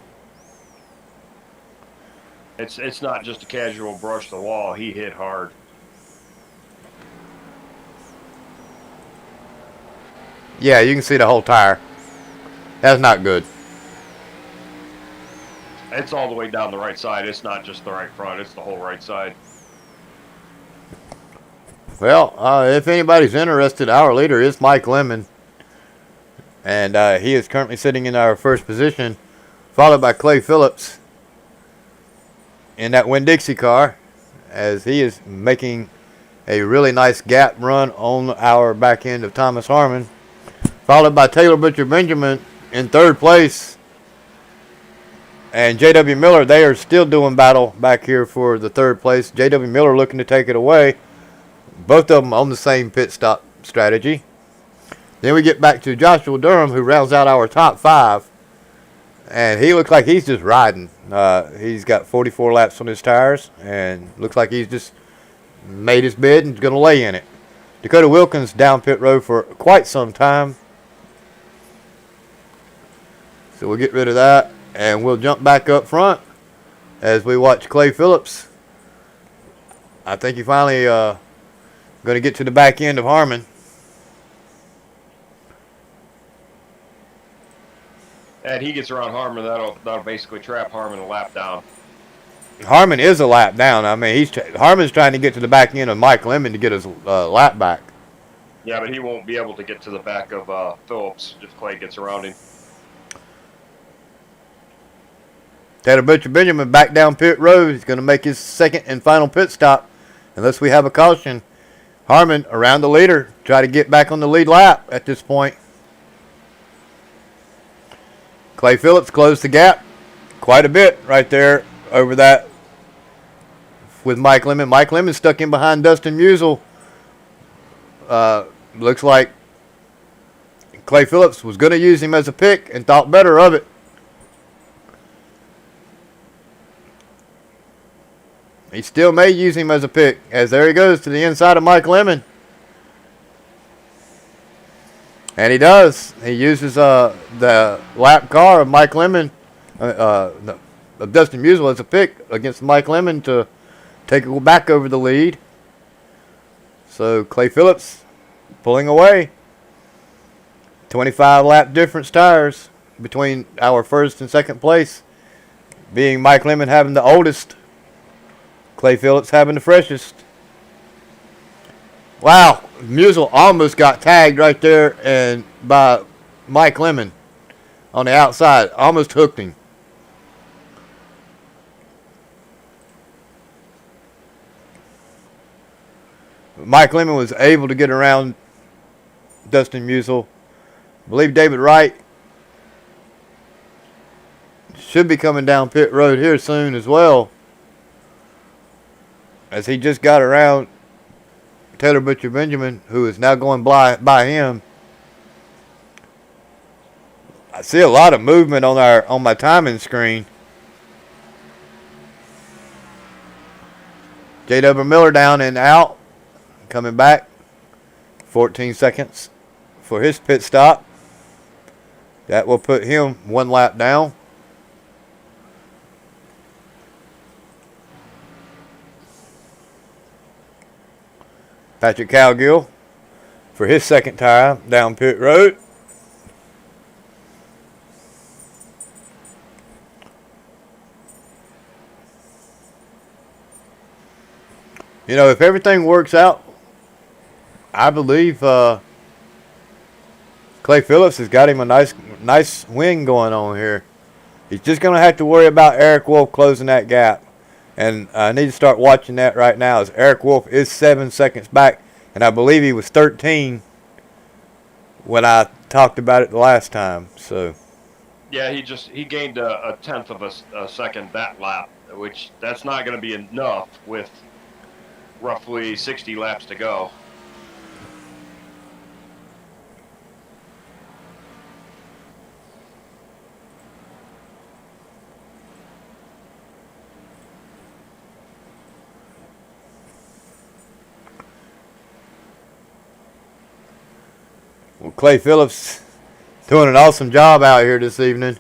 It's not just a casual brush the wall. He hit hard. Yeah, you can see the whole tire. That's not good. It's all the way down the right side. It's not just the right front. It's the whole right side. Well, if anybody's interested, our leader is Mike Lemon. And he is currently sitting in our first position, followed by Clay Phillips in that Winn-Dixie car, as he is making a really nice gap run on our back end of Thomas Harmon, followed by Taylor Butcher Benjamin in third place. And J.W. Miller, they are still doing battle back here for the third place. J.W. Miller looking to take it away. Both of them on the same pit stop strategy. Then we get back to Joshua Durham, who rounds out our top 5. And he looks like he's just riding. He's got 44 laps on his tires. And looks like he's just made his bed and is going to lay in it. Dakota Wilkins down pit road for quite some time. So we'll get rid of that. And we'll jump back up front as we watch Clay Phillips. I think he finally going to get to the back end of Harmon. And he gets around Harmon, that'll basically trap Harmon a lap down. Harmon is a lap down. I mean, Harmon's trying to get to the back end of Mike Lemon to get his lap back. Yeah, but he won't be able to get to the back of Phillips if Clay gets around him. Taylor Butcher Benjamin back down pit road. He's going to make his second and final pit stop unless we have a caution. Harmon around the leader. Try to get back on the lead lap at this point. Clay Phillips closed the gap quite a bit right there over that with Mike Lemon. Mike Lemon stuck in behind Dustin Musial. Looks like Clay Phillips was going to use him as a pick and thought better of it. He still may use him as a pick as there he goes to the inside of Mike Lemon. And he does. He uses the lap car of Mike Lemon, of Dustin Musial as a pick against Mike Lemon to take it back over the lead. So Clay Phillips pulling away. 25 lap difference tires between our first and second place, being Mike Lemon having the oldest, Clay Phillips having the freshest. Wow, Musial almost got tagged right there and by Mike Lemon on the outside. Almost hooked him. Mike Lemon was able to get around Dustin Musial. I believe David Wright should be coming down pit road here soon as well, as he just got around Taylor Butcher Benjamin, who is now going by him. I see a lot of movement on my timing screen. J.W. Miller down and out, coming back. 14 seconds for his pit stop. That will put him one lap down. Patrick Cowgill for his second time down pit road. You know, if everything works out, I believe Clay Phillips has got him a nice win going on here. He's just going to have to worry about Eric Wolf closing that gap. And I need to start watching that right now, as Eric Wolf is 7 seconds back. And I believe he was 13 when I talked about it the last time. So, yeah, he gained a tenth of a second that lap, which that's not going to be enough with roughly 60 laps to go. well, Clay Phillips doing an awesome job out here this evening.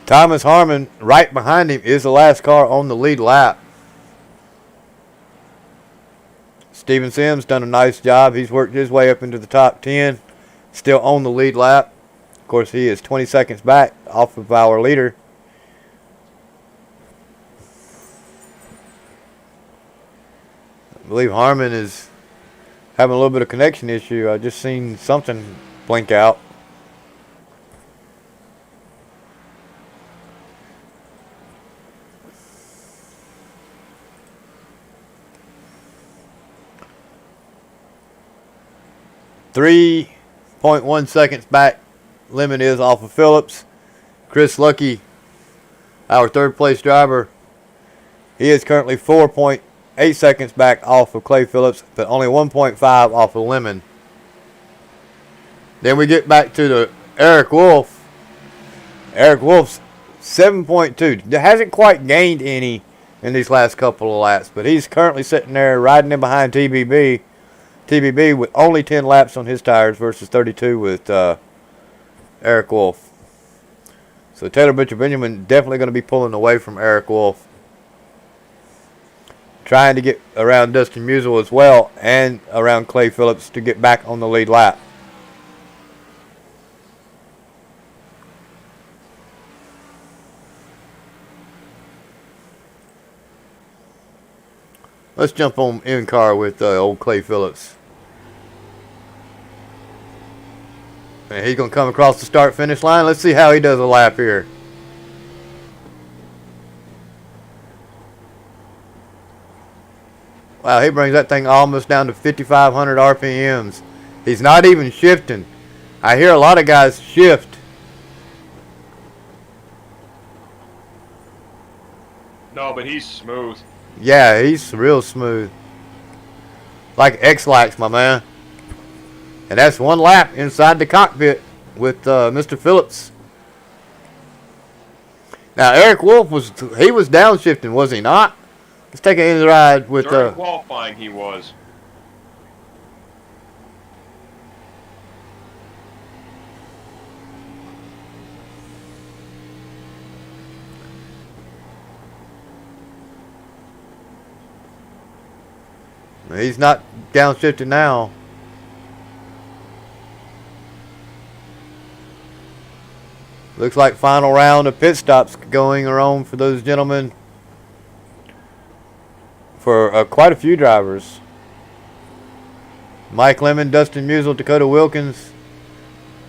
Thomas Harmon right behind him is the last car on the lead lap. Steven Sims done a nice job. He's worked his way up into the top 10. Still on the lead lap. Of course, he is 20 seconds back off of our leader. I believe Harmon is having a little bit of connection issue. I just seen something blink out. 3.1 seconds back Lemon is off of Phillips. Chris Lucky, our third place driver, he is currently 4.8 seconds back off of Clay Phillips, but only 1.5 off of Lemon. Then we get back to the Eric Wolf. Eric Wolf's 7.2. Hasn't quite gained any in these last couple of laps, but he's currently sitting there riding in behind TBB. TBB with only 10 laps on his tires versus 32 with Eric Wolf. So Taylor Butcher Benjamin definitely going to be pulling away from Eric Wolf. Trying to get around Dustin Musial as well and around Clay Phillips to get back on the lead lap. Let's jump on in car with old Clay Phillips. And he's going to come across the start-finish line. Let's see how he does a lap here. Wow, he brings that thing almost down to 5,500 RPMs. He's not even shifting. I hear a lot of guys shift. No, but he's smooth. Yeah, he's real smooth. Like X-Lax, my man. And that's one lap inside the cockpit with Mr. Phillips. Now, Eric Wolf was downshifting, was he not? Let's take a ride with... During qualifying, he was. He's not downshifting now. Looks like final round of pit stops going around for those gentlemen. For quite a few drivers. Mike Lemon, Dustin Musial, Dakota Wilkins.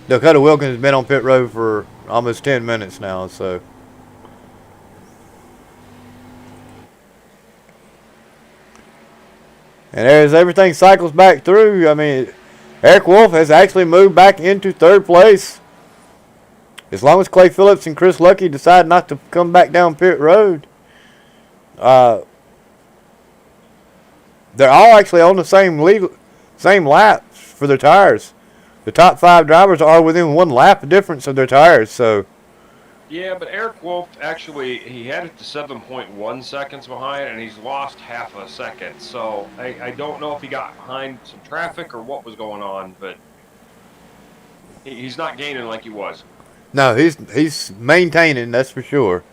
Dakota Wilkins has been on pit road for almost 10 minutes now, so... And as everything cycles back through, I mean, Eric Wolf has actually moved back into third place. As long as Clay Phillips and Chris Lucky decide not to come back down pit road. They're all actually on the same laps for their tires. The top 5 drivers are within 1 lap difference of their tires, so... Yeah, but Eric Wolf, actually, he had it to 7.1 seconds behind, and he's lost half a second. So I don't know if he got behind some traffic or what was going on, but he's not gaining like he was. No, he's maintaining, that's for sure.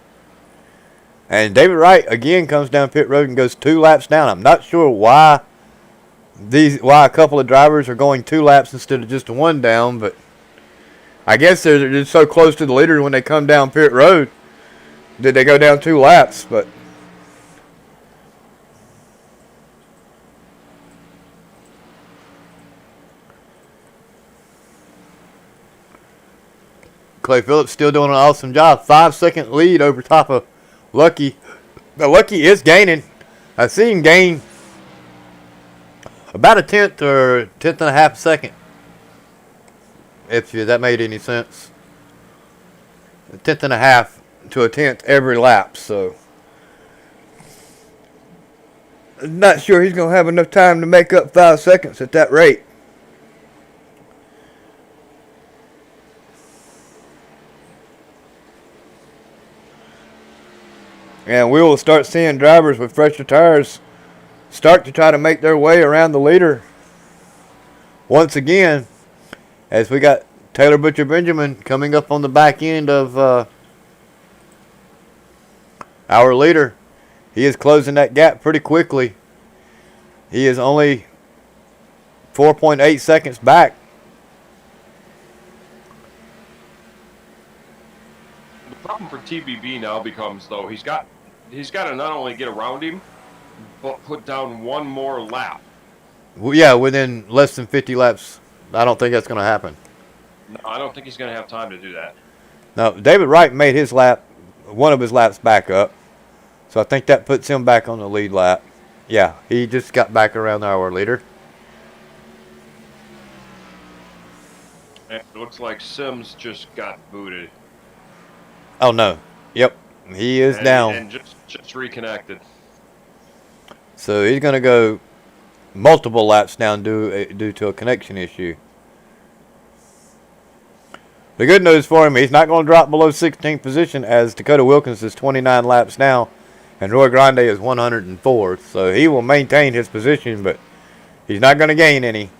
And David Wright, again, comes down pit road and goes 2 laps down. I'm not sure why a couple of drivers are going 2 laps instead of just 1 down, but... I guess they're just so close to the leader when they come down pit road that they go down 2 laps, but Clay Phillips still doing an awesome job. 5-second lead over top of Lucky. Now Lucky is gaining. I've seen him gain about a tenth or tenth and a half second. If that made any sense. A tenth and a half to a tenth every lap, so I'm not sure he's going to have enough time to make up 5 seconds at that rate. And we will start seeing drivers with fresher tires start to try to make their way around the leader once again. As we got Taylor Butcher Benjamin coming up on the back end of our leader. He is closing that gap pretty quickly. He is only 4.8 seconds back. The problem for TBB now becomes, though, he's got to not only get around him, but put down 1 more lap. Well, yeah, within less than 50 laps. I don't think that's going to happen. No, I don't think he's going to have time to do that. Now, David Wright made his lap, one of his laps back up. So I think that puts him back on the lead lap. Yeah, he just got back around our leader. It looks like Sims just got booted. Oh, no. Yep. He is down. And just reconnected. So he's going to go multiple laps down due to a connection issue. The good news for him, he's not going to drop below 16th position, as Dakota Wilkins is 29 laps now and Roy Grande is 104th. So he will maintain his position, but he's not going to gain any.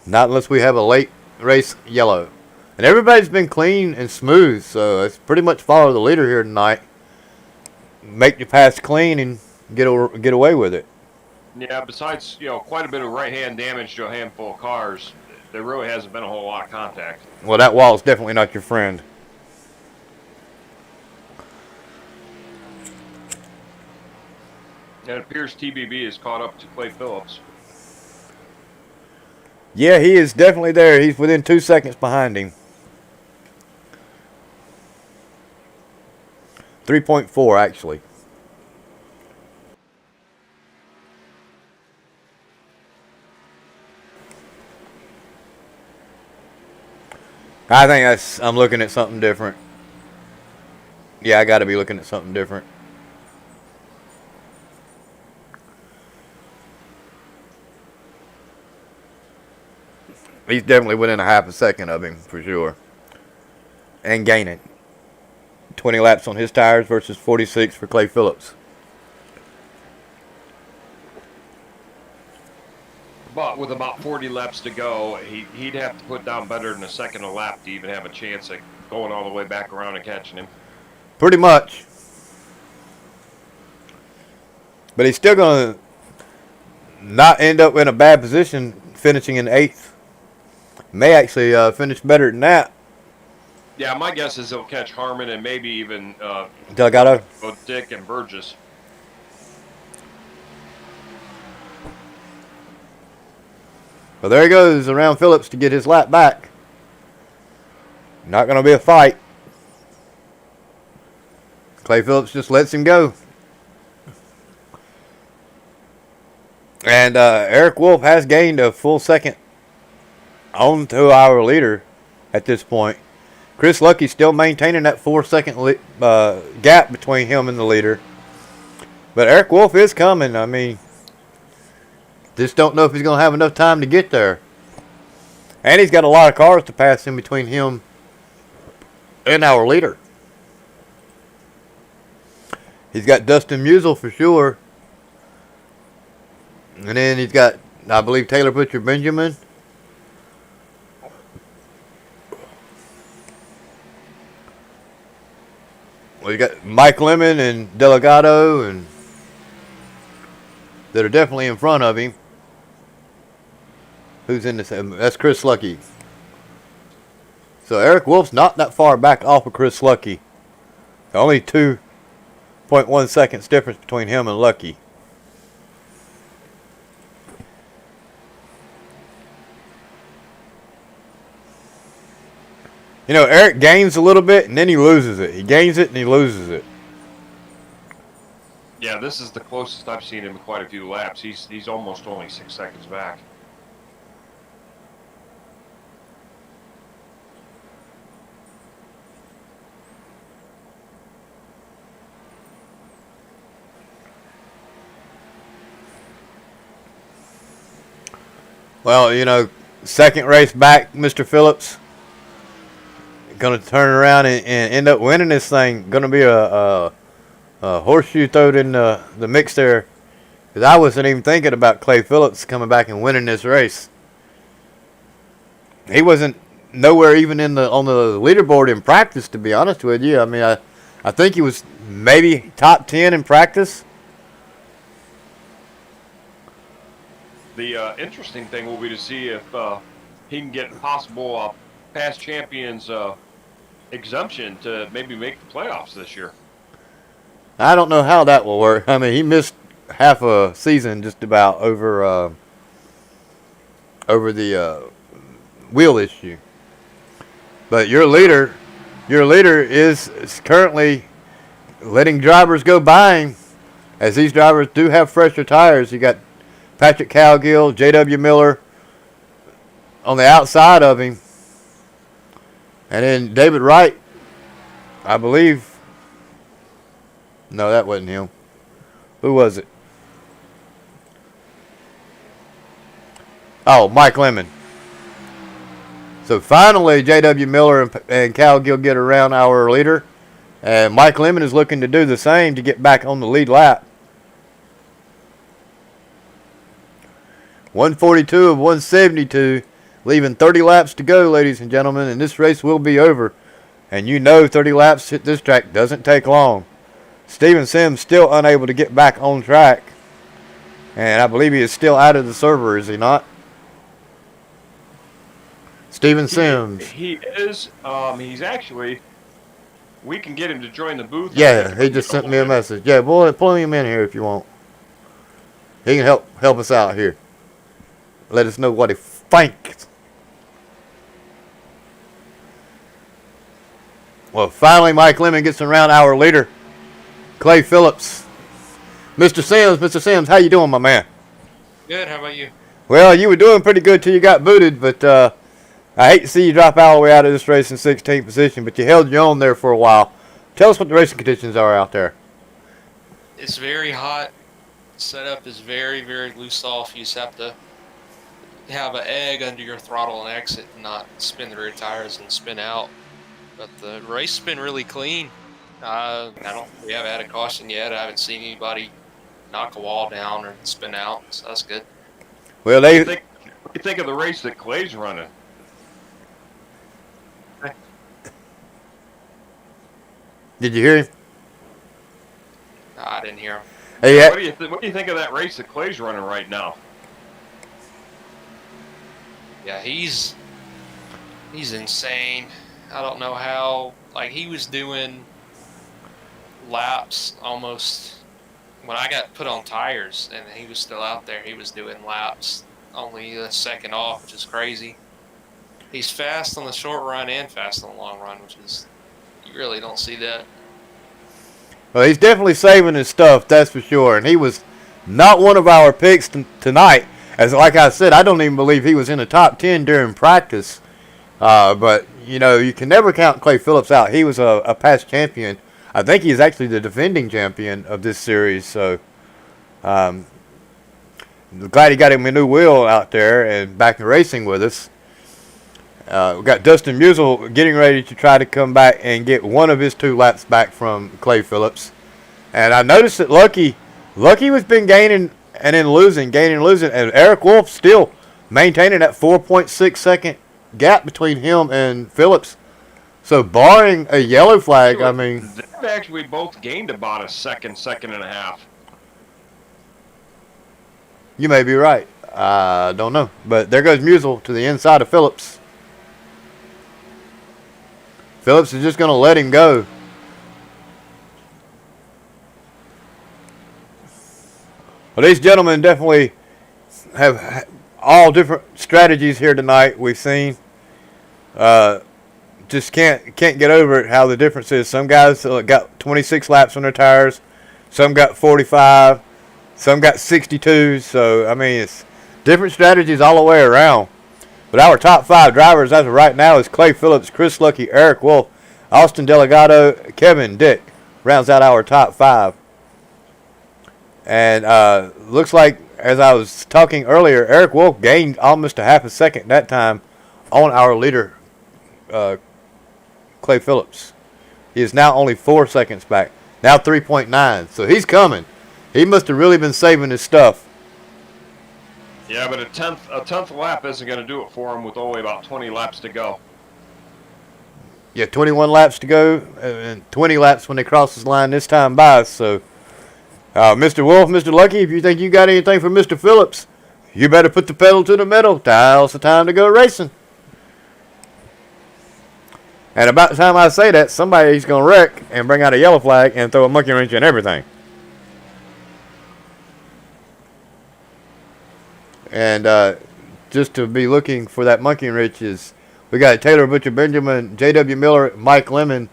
Not unless we have a late race yellow. And everybody's been clean and smooth, so it's pretty much follow the leader here tonight. Make the pass clean and get away with it. Yeah, besides, quite a bit of right-hand damage to a handful of cars, there really hasn't been a whole lot of contact. Well, that wall is definitely not your friend. And it appears TBB is caught up to Clay Phillips. Yeah, he is definitely there. He's within 2 seconds behind him. 3.4, actually. I think I'm looking at something different. Yeah, I got to be looking at something different. He's definitely within a half a second of him, for sure. And gaining. 20 laps on his tires versus 46 for Clay Phillips. But with about 40 laps to go, he'd have to put down better than a second a lap to even have a chance at going all the way back around and catching him. Pretty much. But he's still going to not end up in a bad position finishing in 8th. May actually finish better than that. Yeah, my guess is he'll catch Harmon and maybe even Delgado, both Dick and Burgess. Well, there he goes around Phillips to get his lap back. Not going to be a fight. Clay Phillips just lets him go. And Eric Wolf has gained a full second on to our leader at this point. Chris Lucky still maintaining that 4-second gap between him and the leader. But Eric Wolf is coming. I mean, just don't know if he's going to have enough time to get there. And he's got a lot of cars to pass in between him and our leader. He's got Dustin Musial for sure. And then he's got, I believe, Taylor Butcher Benjamin. Well, you got Mike Lemon and Delgado, and that are definitely in front of him. Who's in this? That's Chris Lucky. So Eric Wolf's not that far back off of Chris Lucky. Only 2.1 seconds difference between him and Lucky. You know, Eric gains a little bit and then he loses it. He gains it and he loses it. Yeah, this is the closest I've seen him in quite a few laps. He's almost only 6 seconds back. Well, you know, second race back, Mr. Phillips. Going to turn around and end up winning this thing. Going to be a horseshoe thrown in the mix there. Because I wasn't even thinking about Clay Phillips coming back and winning this race. He wasn't nowhere even on the leaderboard in practice, to be honest with you. I mean, I think he was maybe top 10 in practice. The interesting thing will be to see if he can get possible past champions exemption to maybe make the playoffs this year. I don't know how that will work. I mean, he missed half a season just about over the wheel issue. But your leader is currently letting drivers go by him, as these drivers do have fresher tires. You got Patrick Cowgill, J.W. Miller on the outside of him. And then David Wright, I believe. No, that wasn't him. Who was it? Oh, Mike Lemon. So finally, J.W. Miller and Cal Gill get around our leader. And Mike Lemon is looking to do the same to get back on the lead lap. 142 of 172, leaving 30 laps to go, ladies and gentlemen, and this race will be over. And you know 30 laps at this track doesn't take long. Steven Sims still unable to get back on track. And I believe he is still out of the server, is he not? Steven Sims. He is. He's actually... We can get him to join the booth. Yeah, he just sent me a message. Yeah, boy, pull him in here if you want. He can help us out here. Let us know what he thinks. Well, finally, Mike Lemon gets around our leader, Clay Phillips. Mr. Sims, how you doing, my man? Good, how about you? Well, you were doing pretty good till you got booted, but I hate to see you drop all the way out of this race in 16th position, but you held your own there for a while. Tell us what the racing conditions are out there. It's very hot. Setup is very, very loose off. You just have to have an egg under your throttle and exit and not spin the rear tires and spin out. But the race has been really clean. We haven't had a caution yet. I haven't seen anybody knock a wall down or spin out, so that's good. Well, What do you think of the race that Clay's running? Did you hear him? I didn't hear him. Hey, What do you think of that race that Clay's running right now? Yeah, he's insane. I don't know how. Like, he was doing laps almost when I got put on tires, and he was still out there. He was doing laps only a second off, which is crazy. He's fast on the short run and fast on the long run, which is, you really don't see that. well, he's definitely saving his stuff, that's for sure. And he was not one of our picks tonight. As like I said, I don't even believe he was in the top 10 during practice. But, you know, you can never count Clay Phillips out. He was a past champion. I think he's actually the defending champion of this series. So, glad he got him a new wheel out there and back in racing with us. We got Dustin Musial getting ready to try to come back and get one of his 2 laps back from Clay Phillips. And I noticed that Lucky was been gaining and then losing, and Eric Wolf still maintaining that 4.6 second gap between him and Phillips. So barring a yellow flag, I mean... They've actually both gained about a second and a half. You may be right. I don't know. But there goes Musial to the inside of Phillips. Phillips is just going to let him go. Well, these gentlemen definitely have all different strategies here tonight. We've seen. Just can't get over it how the difference is. Some guys got 26 laps on their tires. Some got 45. Some got 62. So, I mean, it's different strategies all the way around. But our top 5 drivers as of right now is Clay Phillips, Chris Lucky, Eric Wolf, Austin Delgado, Kevin Dick. Rounds out our top 5. And looks like, as I was talking earlier, Eric Wolf gained almost a half a second that time on our leader, Clay Phillips. He is now only 4 seconds back. Now 3.9. So he's coming. He must have really been saving his stuff. Yeah, but a tenth lap isn't going to do it for him with only about 20 laps to go. Yeah, 21 laps to go and 20 laps when they cross this line this time by. So, Mr. Wolf, Mr. Lucky, if you think you got anything for Mr. Phillips, you better put the pedal to the metal. Now's the time to go racing. And about the time I say that, somebody's going to wreck and bring out a yellow flag and throw a monkey wrench in everything. And just to be looking for that monkey wrench is we got Taylor Butcher Benjamin, J.W. Miller, Mike Lemon.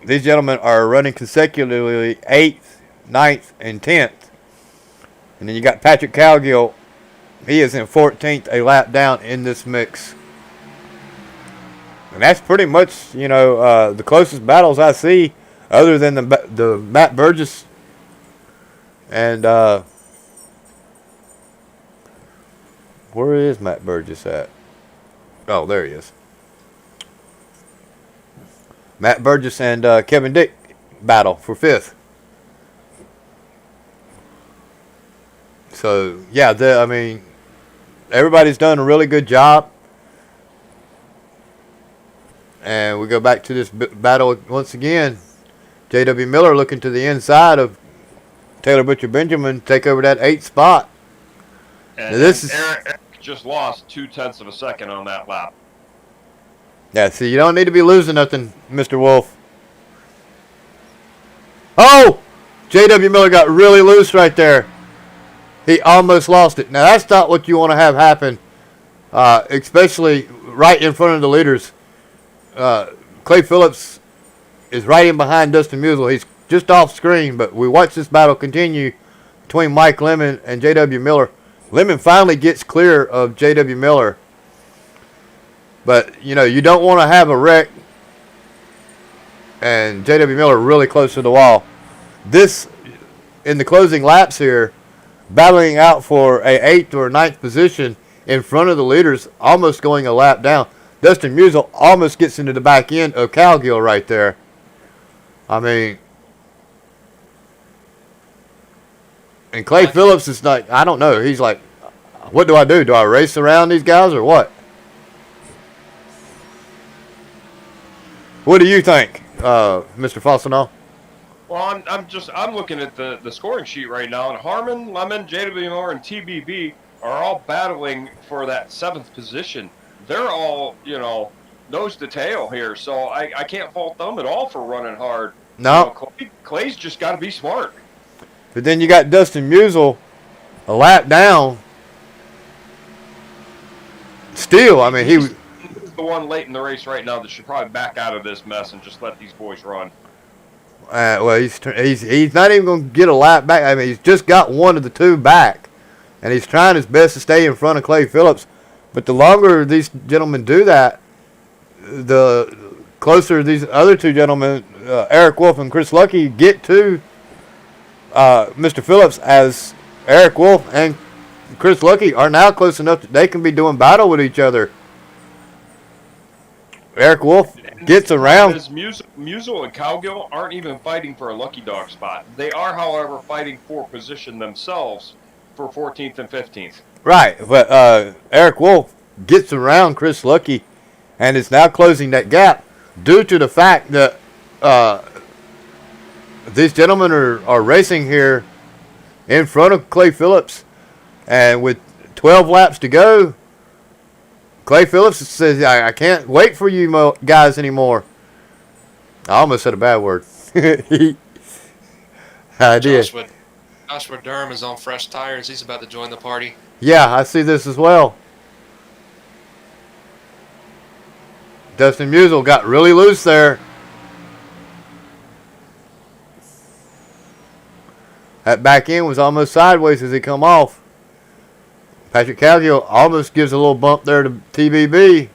These gentlemen are running consecutively 8th, 9th, and 10th. And then you got Patrick Cowgill. He is in 14th, a lap down in this mix. And that's pretty much, the closest battles I see, other than the Matt Burgess and where is Matt Burgess at? Oh, there he is. Matt Burgess and Kevin Dick battle for 5th. So yeah, everybody's done a really good job. And we go back to this battle once again. J.W. Miller looking to the inside of Taylor Butcher Benjamin, take over that 8th spot. And Eric just lost 0.2 of a second on that lap. Yeah, see, you don't need to be losing nothing, Mr. Wolf. Oh! J.W. Miller got really loose right there. He almost lost it. Now, that's not what you want to have happen, especially right in front of the leaders. Clay Phillips is right in behind Dustin Musial. He's just off screen, but we watch this battle continue between Mike Lemon and J.W. Miller. Lemon finally gets clear of J.W. Miller. But, you don't want to have a wreck and J.W. Miller really close to the wall. This, in the closing laps here, battling out for a 8th or 9th position in front of the leaders, almost going a lap down. Dustin Musial almost gets into the back end of Calgill right there. I mean, and Clay Phillips is like, I don't know. He's like, what do I do? Do I race around these guys or what? What do you think, Mr. Fossinall? Well, I'm looking at the scoring sheet right now, and Harmon, Lemon, J.W. Miller, and TBB are all battling for that 7th position. They're all, nose to tail here, so I can't fault them at all for running hard. No. Clay's just got to be smart. But then you got Dustin Musial a lap down. Still, I mean, he's the one late in the race right now that should probably back out of this mess and just let these boys run. Well, he's not even going to get a lap back. I mean, he's just got one of the 2 back, and he's trying his best to stay in front of Clay Phillips. But the longer these gentlemen do that, the closer these other 2 gentlemen, Eric Wolf and Chris Lucky, get to Mr. Phillips, as Eric Wolf and Chris Lucky are now close enough that they can be doing battle with each other. Eric Wolf gets around. Musial and Cowgill aren't even fighting for a lucky dog spot. They are, however, fighting for position themselves for 14th and 15th. Right, but Eric Wolf gets around Chris Lucky and is now closing that gap due to the fact that these gentlemen are racing here in front of Clay Phillips. And with 12 laps to go, Clay Phillips says, I can't wait for you guys anymore. I almost said a bad word. I did. Joshua Durham is on fresh tires. He's about to join the party. Yeah, I see this as well. Dustin Musial got really loose there. That back end was almost sideways as he come off. Patrick Calgill almost gives a little bump there to TBB.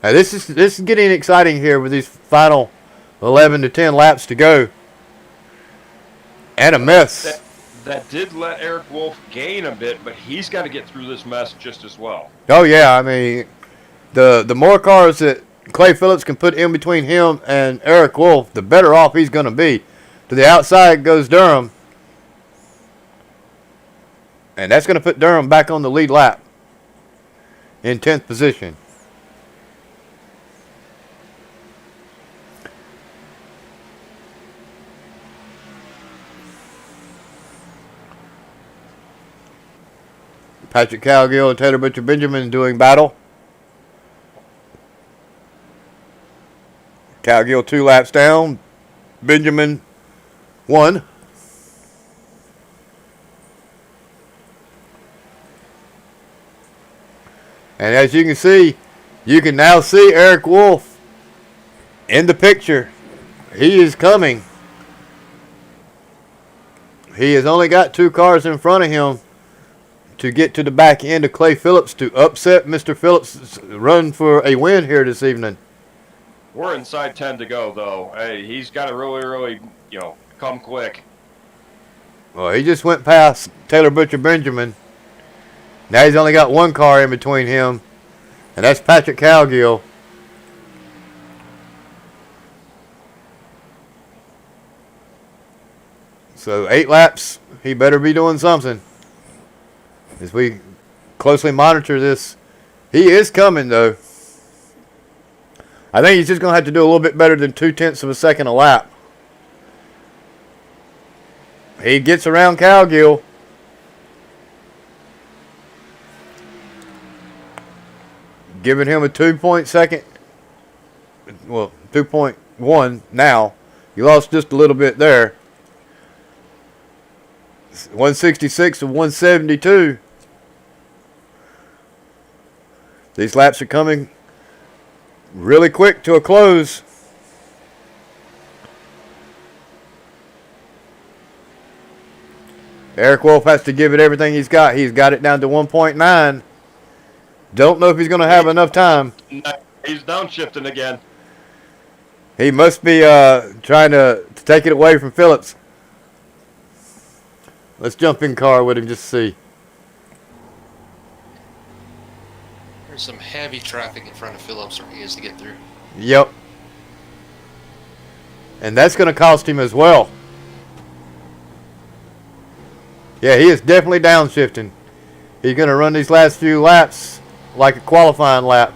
Now this is getting exciting here with these final 11 to 10 laps to go. And a mess. That did let Eric Wolf gain a bit, but he's got to get through this mess just as well. Oh yeah, I mean, the more cars that Clay Phillips can put in between him and Eric Wolf, the better off he's going to be. To the outside goes Durham. And that's going to put Durham back on the lead lap in 10th position. Patrick Calgill and Taylor Butcher Benjamin doing battle. Calgill 2 laps down. Benjamin 1. And as you can see, you can now see Eric Wolf in the picture. He is coming. He has only got 2 cars in front of him to get to the back end of Clay Phillips to upset Mr. Phillips' run for a win here this evening. We're inside 10 to go, though. Hey, he's got to really, come quick. Well, he just went past Taylor Butcher Benjamin. Now he's only got one car in between him, and that's Patrick Cowgill. So 8 laps, he better be doing something as we closely monitor this. He is coming, though. I think he's just going to have to do a little bit better than 0.2 of a second a lap. He gets around Cowgill. Giving him a 2.1 now. He lost just a little bit there. 166 to 172. These laps are coming really quick to a close. Eric Wolf has to give it everything he's got. He's got it down to 1.9. Don't know if he's going to have enough time. He's downshifting again. He must be trying to take it away from Phillips. Let's jump in car with him just to see. There's some heavy traffic in front of Phillips where he has to get through. Yep. And that's going to cost him as well. Yeah, he is definitely downshifting. He's going to run these last few laps like a qualifying lap.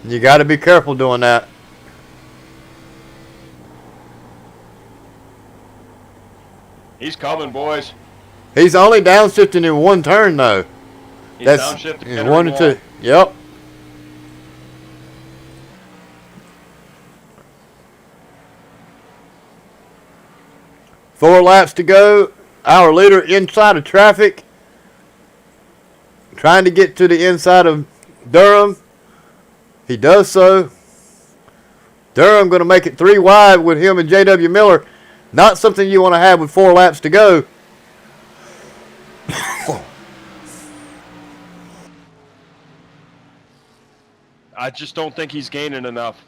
You got to be careful doing that. He's coming, boys. He's only downshifting in one turn, though. He's That's downshifting in 1 or 2. Yep. Four laps to go. Our leader inside of traffic. Trying to get to the inside of Durham. He does so. Durham going to make it 3 wide with him and J.W. Miller. Not something you want to have with 4 laps to go. I just don't think he's gaining enough.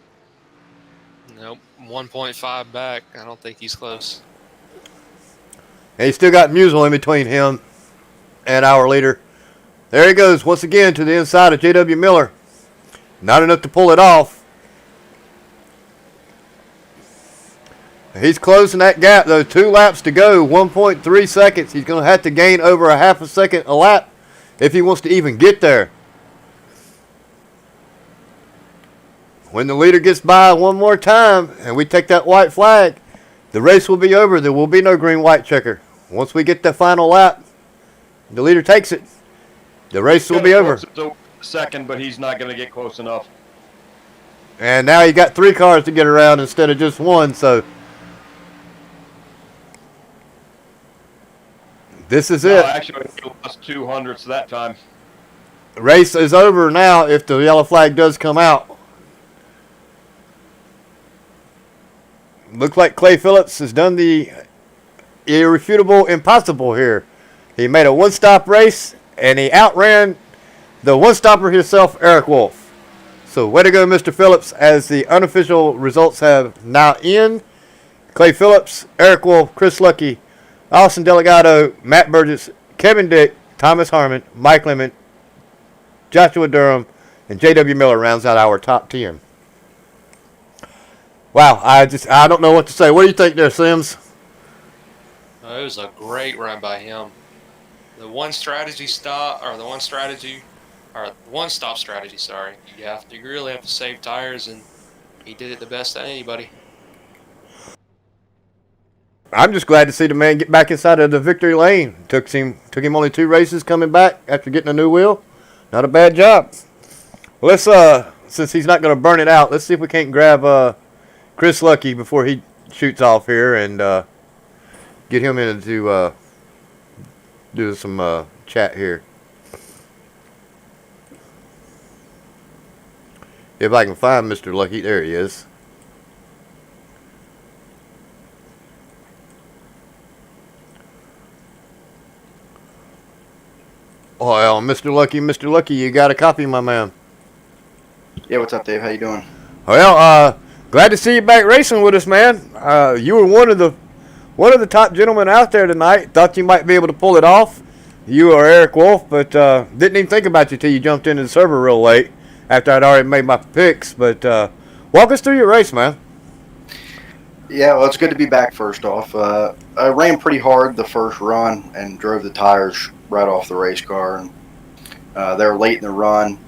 Nope, 1.5 back. I don't think he's close. And he's still got Musial in between him and our leader. There he goes once again to the inside of J.W. Miller. Not enough to pull it off. He's closing that gap, though. 2 laps to go, 1.3 seconds. He's going to have to gain over a half a second a lap if he wants to even get there. When the leader gets by one more time and we take that white flag, the race will be over. There will be no green-white checker. Once we get that final lap, the leader takes it. The race will be over. Second, but he's not going to get close enough. And now you got 3 cars to get around instead of just 1, so this is it. Actually, he lost 200ths that time. The race is over now if the yellow flag does come out. Looks like Clay Phillips has done the irrefutable impossible here. He made a one-stop race, and he outran the one-stopper himself, Eric Wolf. So way to go, Mr. Phillips, as the unofficial results have now in. Clay Phillips, Eric Wolf, Chris Lucky, Austin Delgado, Matt Burgess, Kevin Dick, Thomas Harmon, Mike Lemon, Joshua Durham, and J.W. Miller rounds out our top 10. Wow, I don't know what to say. What do you think there, Sims? It was a great run by him. The one-stop strategy, sorry. You really have to save tires, and he did it the best of anybody. I'm just glad to see the man get back inside of the victory lane. Took him only 2 races coming back after getting a new wheel. Not a bad job. Well, let's since he's not going to burn it out, let's see if we can't grab Chris Lucky before he shoots off here and get him in to do some chat here. If I can find Mr. Lucky, there he is. Well, Mr. Lucky, you got a copy, my man. Yeah, what's up, Dave? How you doing? Well, glad to see you back racing with us, man. You were one of the top gentlemen out there tonight. Thought you might be able to pull it off. You or Eric Wolf, but didn't even think about you till you jumped into the server real late after I'd already made my picks. But walk us through your race, man. Yeah, well, it's good to be back, first off. I ran pretty hard the first run and drove the tires right off the race car. And they were late in the run.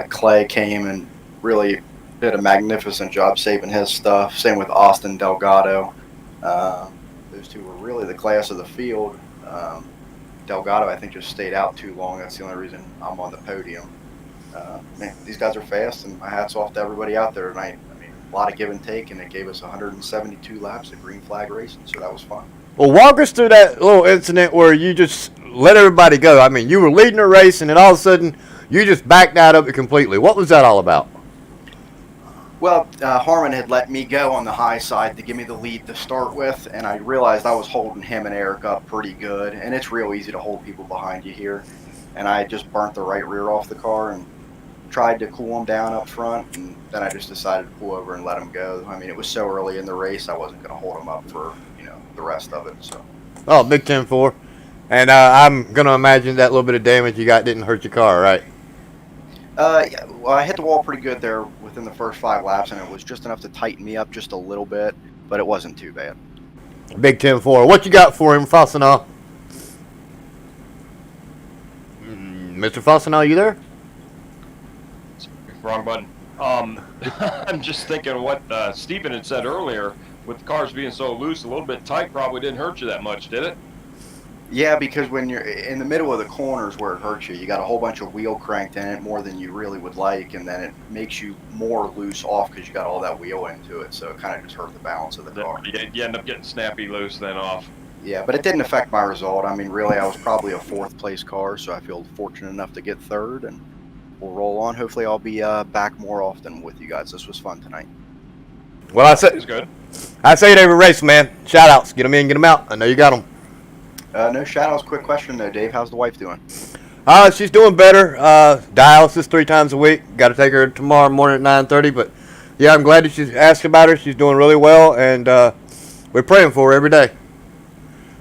Clay came and really did a magnificent job saving his stuff. Same with Austin Delgado. Those two were really the class of the field. Delgado, I think, just stayed out too long. That's the only reason I'm on the podium. Man, these guys are fast, and my hat's off to everybody out there tonight. I mean, a lot of give and take, and it gave us 172 laps of green flag racing, so that was fun. Well, walk us through that little incident where you just let everybody go. I mean, you were leading a race, and then all of a sudden, you just backed out of it completely. What was that all about? Well, Harmon had let me go on the high side to give me the lead to start with, and I realized I was holding him and Eric up pretty good, and it's real easy to hold people behind you here. And I just burnt the right rear off the car and tried to cool him down up front, and then I just decided to pull over and let him go. I mean, it was so early in the race, I wasn't going to hold him up for, the rest of it. So. Oh, big 10-4. And I'm going to imagine that little bit of damage you got didn't hurt your car, right? Yeah, well, I hit the wall pretty good there within the first 5 laps, and it was just enough to tighten me up just a little bit, but it wasn't too bad. Big 10-4. What you got for him, Fastenal? Mr. Fastenal, you there? Wrong button. I'm just thinking what Stephen had said earlier, with the cars being so loose, a little bit tight probably didn't hurt you that much, did it? Yeah, because when you're in the middle of the corners where it hurts you, you got a whole bunch of wheel cranked in it, more than you really would like, and then it makes you more loose off because you got all that wheel into it, so it kind of just hurt the balance of the car. You end up getting snappy loose then off. Yeah, but it didn't affect my result. I mean, really, I was probably a 4th place car, so I feel fortunate enough to get 3rd, and we'll roll on. Hopefully I'll be back more often with you guys. This was fun tonight. Well, I say it every race, man. Shout outs. Get them in, get them out. I know you got them. No shout-outs. Quick question, though, Dave. How's the wife doing? She's doing better. Dialysis 3 times a week. Got to take her tomorrow morning at 9:30. But, yeah, I'm glad that you asked about her. She's doing really well, and we're praying for her every day.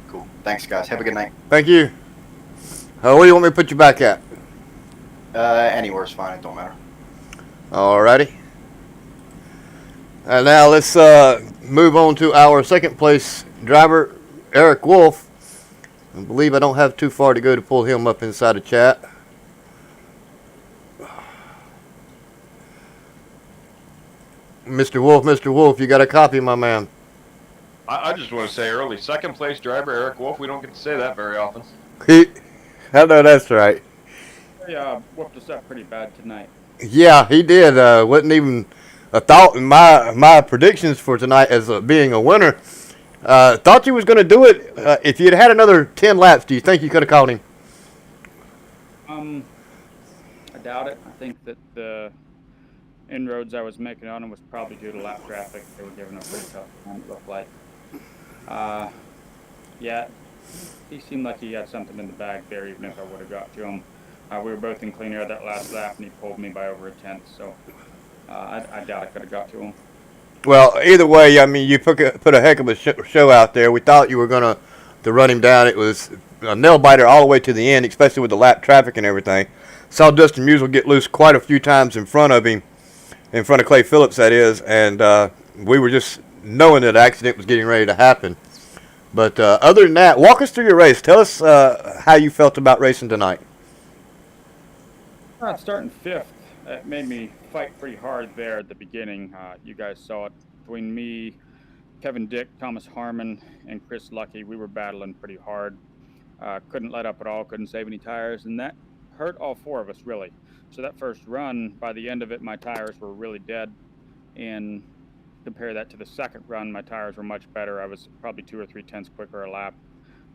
Cool. Thanks, guys. Have a good night. Thank you. Where do you want me to put you back at? Anywhere's fine. It don't matter. Alrighty. And now let's move on to our 2nd place driver, Eric Wolf. I believe I don't have too far to go to pull him up inside the chat. Mr. Wolf, you got a copy, my man. I just want to say early, 2nd place driver Eric Wolf. We don't get to say that very often. I know that's right. He whooped us up pretty bad tonight. Yeah, he did. Wasn't even a thought in my predictions for tonight as being a winner. Thought you was going to do it. If you'd had another 10 laps, do you think you could have caught him? I doubt it. I think that the inroads I was making on him was probably due to lap traffic. They were giving a pretty tough time, it looked like. Yeah, he seemed like he had something in the bag there, even if I would have got to him. We were both in clean air that last lap, and he pulled me by over a tenth, so I doubt I could have got to him. Well, either way, I mean, you put a heck of a show out there. We thought you were going to run him down. It was a nail-biter all the way to the end, especially with the lap traffic and everything. Saw Dustin Musial get loose quite a few times in front of him, in front of Clay Phillips, that is, and we were just knowing that an accident was getting ready to happen. But other than that, walk us through your race. Tell us how you felt about racing tonight. Starting 5th, it made me fight pretty hard there at the beginning. You guys saw it between me, Kevin Dick, Thomas Harmon, and Chris Lucky. We were battling pretty hard. Couldn't let up at all, couldn't save any tires, and that hurt all 4 of us, really. So that first run, by the end of it, my tires were really dead. And compare that to the 2nd run, my tires were much better. I was probably 2 or 3 tenths quicker a lap.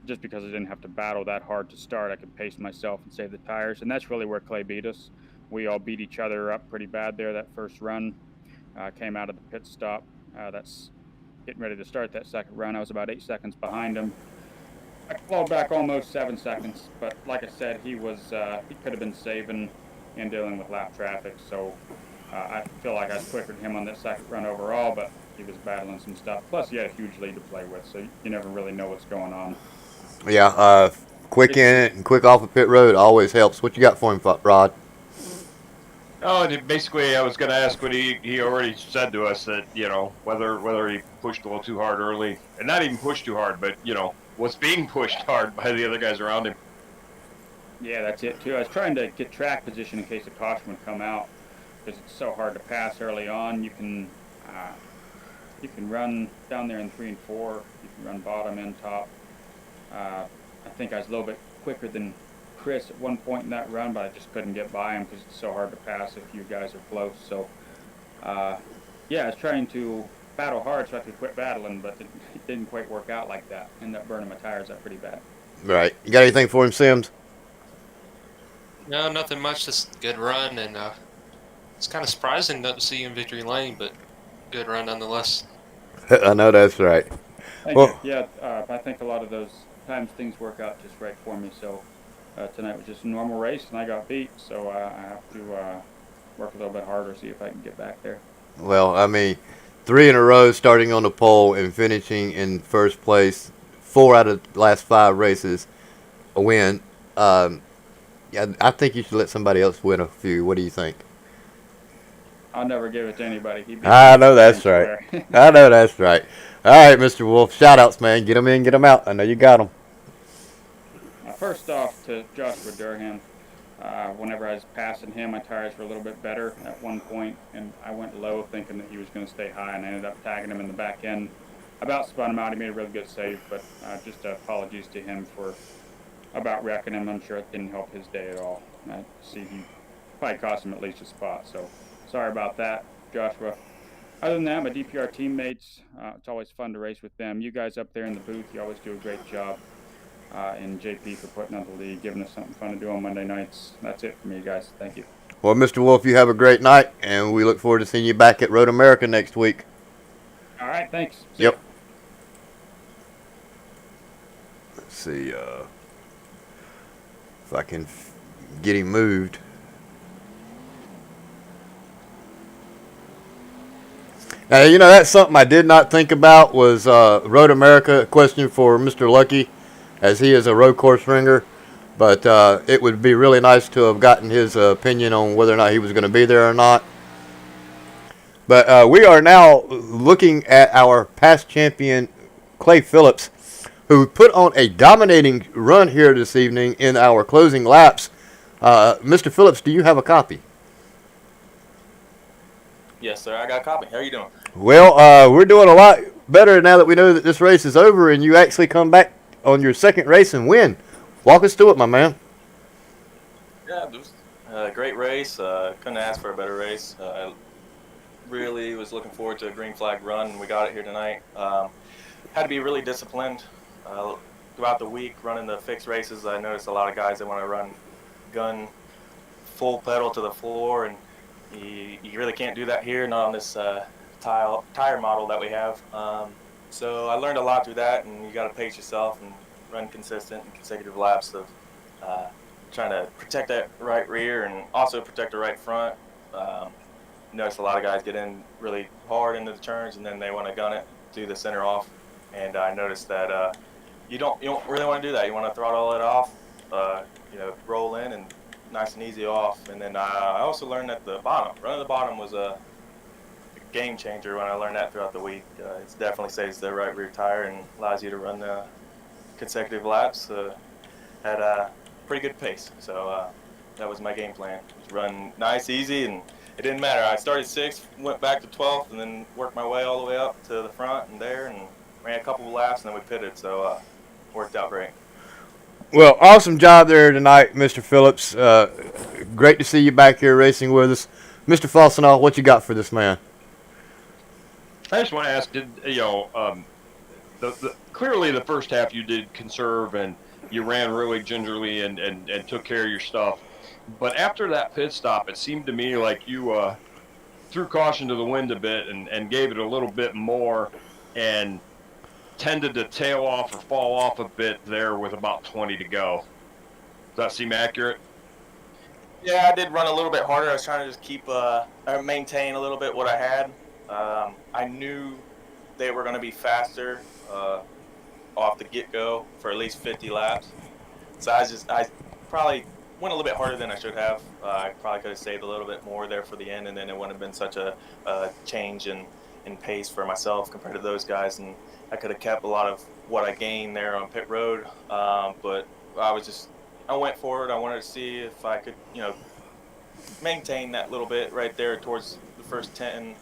Just because I didn't have to battle that hard to start, I could pace myself and save the tires. And that's really where Clay beat us. We all beat each other up pretty bad there that first run. Came out of the pit stop. That's getting ready to start that 2nd run. I was about 8 seconds behind him. I clawed back almost 7 seconds, but like I said, he could have been saving and dealing with lap traffic. So I feel like I was quicker than him on that second run overall, but he was battling some stuff. Plus, he had a huge lead to play with, so you never really know what's going on. Yeah, quick in it and quick off of pit road always helps. What you got for him, Rod? Oh, and basically, I was going to ask what he already said to us that, you know, whether he pushed a little too hard early, and not even pushed too hard, but, you know, was being pushed hard by the other guys around him. Yeah, that's it too. I was trying to get track position in case a caution would come out because it's so hard to pass early on. You can run down there in 3 and 4. You can run bottom and top. I think I was a little bit quicker than Chris at one point in that run, but I just couldn't get by him because it's so hard to pass if you guys are close. So, yeah, I was trying to battle hard so I could quit battling, but it didn't quite work out like that. Ended up burning my tires out pretty bad. Right. You got anything for him, Sims? No, nothing much. Just good run, and it's kind of surprising not to see you in victory lane, but good run nonetheless. I know that's right. Thank Well- you. Yeah, I think a lot of those times things work out just right for me. So tonight was just a normal race, and I got beat. So I have to work a little bit harder, see if I can get back there. Well, I mean, 3 in a row, starting on the pole and finishing in first place. 4 out of the last 5 races, a win. Yeah, I think you should let somebody else win a few. What do you think? I'll never give it to anybody. He beat I me know fair that's and right. square. I know that's right. All right, Mr. Wolf. Shout outs, man. Get them in, get them out. I know you got them. First off, to Joshua Durham, whenever I was passing him, my tires were a little bit better at one point, and I went low thinking that he was going to stay high, and I ended up tagging him in the back end. About spun him out. He made a really good save, but just apologies to him for about wrecking him. I'm sure it didn't help his day at all. I see he probably cost him at least a spot, so sorry about that, Joshua. Other than that, my DPR teammates, it's always fun to race with them. You guys up there in the booth, you always do a great job. And JP for putting on the lead, giving us something fun to do on Monday nights. That's it for me, guys. Thank you. Well, Mr. Wolf, you have a great night, and we look forward to seeing you back at Road America next week. All right, thanks. See Yep. ya. Let's see if I can get him moved. Now, you know, that's something I did not think about was Road America, a question for Mr. Lucky, as he is a road course ringer. But it would be really nice to have gotten his opinion on whether or not he was going to be there or not. But we are now looking at our past champion, Clay Phillips, who put on a dominating run here this evening in our closing laps. Mr. Phillips, do you have a copy? Yes, sir. I got a copy. How are you doing? Well, we're doing a lot better now that we know that this race is over and you actually come back on your second race and win. Walk us through it, my man. Yeah, it was a great race. Couldn't ask for a better race. Really was looking forward to a green flag run, and we got it here tonight. Had to be really disciplined throughout the week running the fixed races. I noticed a lot of guys that want to run gun full pedal to the floor, and you really can't do that here, not on this tire model that we have. So I learned a lot through that, and you got to pace yourself and run consistent and consecutive laps of trying to protect that right rear and also protect the right front. Notice a lot of guys get in really hard into the turns, and then they want to gun it, do the center off. And I noticed that you don't really want to do that. You want to throttle it off, roll in and nice and easy off. And then I also learned that the running the bottom was a game changer when I learned that throughout the week. It definitely saves the right rear tire and allows you to run the consecutive laps at a pretty good pace. So that was my game plan. Just run nice, easy, and it didn't matter. I started 6th, went back to 12th, and then worked my way all the way up to the front and there, and ran a couple of laps, and then we pitted. So worked out great. Well, awesome job there tonight, Mr. Phillips. Great to see you back here racing with us. Mr. Falsenall, what you got for this man? I just want to ask, clearly the first half you did conserve and you ran really gingerly and took care of your stuff. But after that pit stop, it seemed to me like you threw caution to the wind a bit and gave it a little bit more. And tended to tail off or fall off a bit there with about 20 to go. Does that seem accurate? Yeah, I did run a little bit harder. I was trying to just keep, maintain a little bit what I had. I knew they were going to be faster off the get-go for at least 50 laps. So I probably went a little bit harder than I should have. I probably could have saved a little bit more there for the end, and then it wouldn't have been such a change in pace for myself compared to those guys. And I could have kept a lot of what I gained there on pit road. But I went for it. I wanted to see if I could, maintain that little bit right there towards the first 10,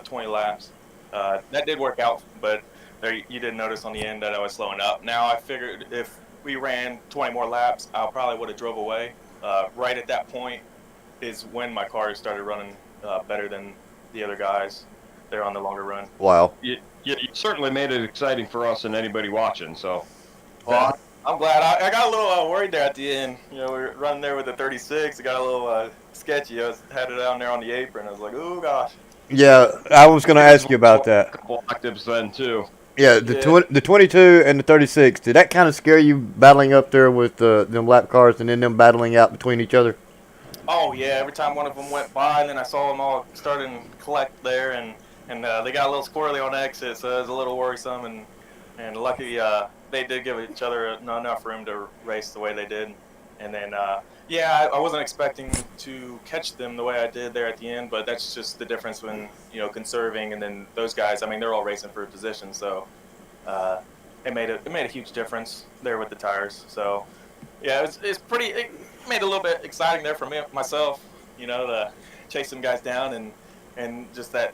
20 laps. That did work out, but there you did notice on the end that I was slowing up. Now I figured if we ran 20 more laps, I probably would have drove away. Right at that point is when my car started running better than the other guys there on the longer run. Wow. You certainly made it exciting for us and anybody watching. So, well, I'm glad. I got a little worried there at the end. We were running there with the 36. It got a little sketchy. I had it down there on the apron. I was like, oh gosh. Yeah, I was going to ask you about that. A couple actives then too. Yeah, the 22 and the 36. Did that kind of scare you battling up there with them lap cars and then them battling out between each other? Oh yeah, every time one of them went by, and then I saw them all starting to collect there, and they got a little squirrely on exit, so it was a little worrisome. And lucky they did give each other enough room to race the way they did. And then I wasn't expecting to catch them the way I did there at the end, but that's just the difference when conserving, and then those guys. I mean, they're all racing for a position, so it made a huge difference there with the tires. So yeah, it's pretty. It made it a little bit exciting there for myself, to chase some guys down, and just that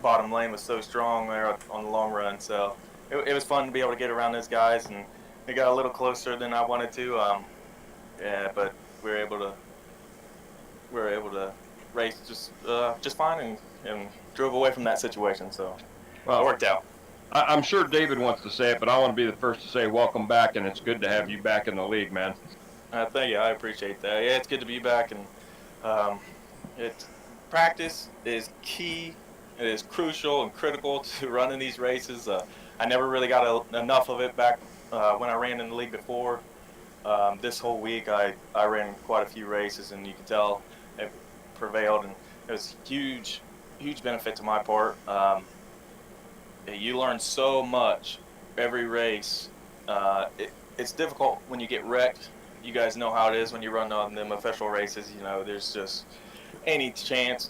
bottom lane was so strong there on the long run. So it was fun to be able to get around those guys, and it got a little closer than I wanted to. Yeah, but we were able to race just fine, and drove away from that situation. So it worked out. I'm sure David wants to say it, but I want to be the first to say welcome back, and it's good to have you back in the league, man. Thank you. I appreciate that. Yeah, it's good to be back, and practice is key. It is crucial and critical to running these races. I never really got enough of it back when I ran in the league before. This whole week, I ran quite a few races, and you can tell it prevailed, and it was huge benefit to my part. You learn so much every race. It's difficult when you get wrecked. You guys know how it is when you run on them official races. There's just any chance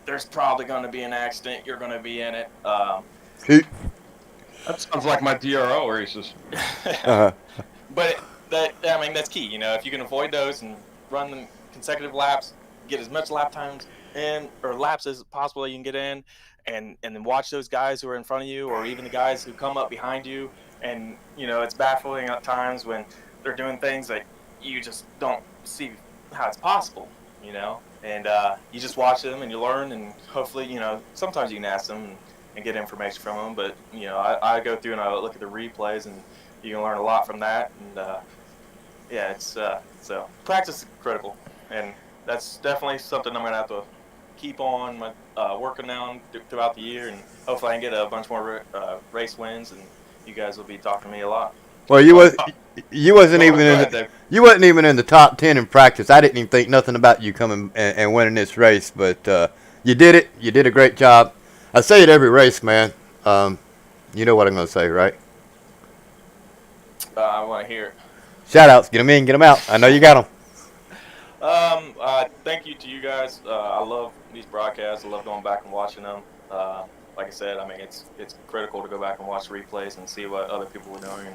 there's probably going to be an accident. You're going to be in it. That sounds like my DRL races. But that's key. If you can avoid those and run them consecutive laps, get as much lap times in or laps as possible that you can get in, and then watch those guys who are in front of you, or even the guys who come up behind you. And it's baffling at times when they're doing things that you just don't see how it's possible. And you just watch them and you learn, and hopefully sometimes you can ask them and get information from them. But I go through and I look at the replays, and you can learn a lot from that. And it's so practice is critical, and that's definitely something I'm gonna have to keep on working on throughout the year, and hopefully I can get a bunch more race wins, and you guys will be talking to me a lot. Well, you wasn't even in the top 10 in practice. I didn't even think nothing about you coming and winning this race, but you did it. You did a great job. I say it every race, man. You know what I'm gonna say, right? I want to hear it. Shout outs, get them in, get them out. I know you got them. Thank you to you guys. I love these broadcasts. I love going back and watching them. Like I said, it's critical to go back and watch replays and see what other people were doing,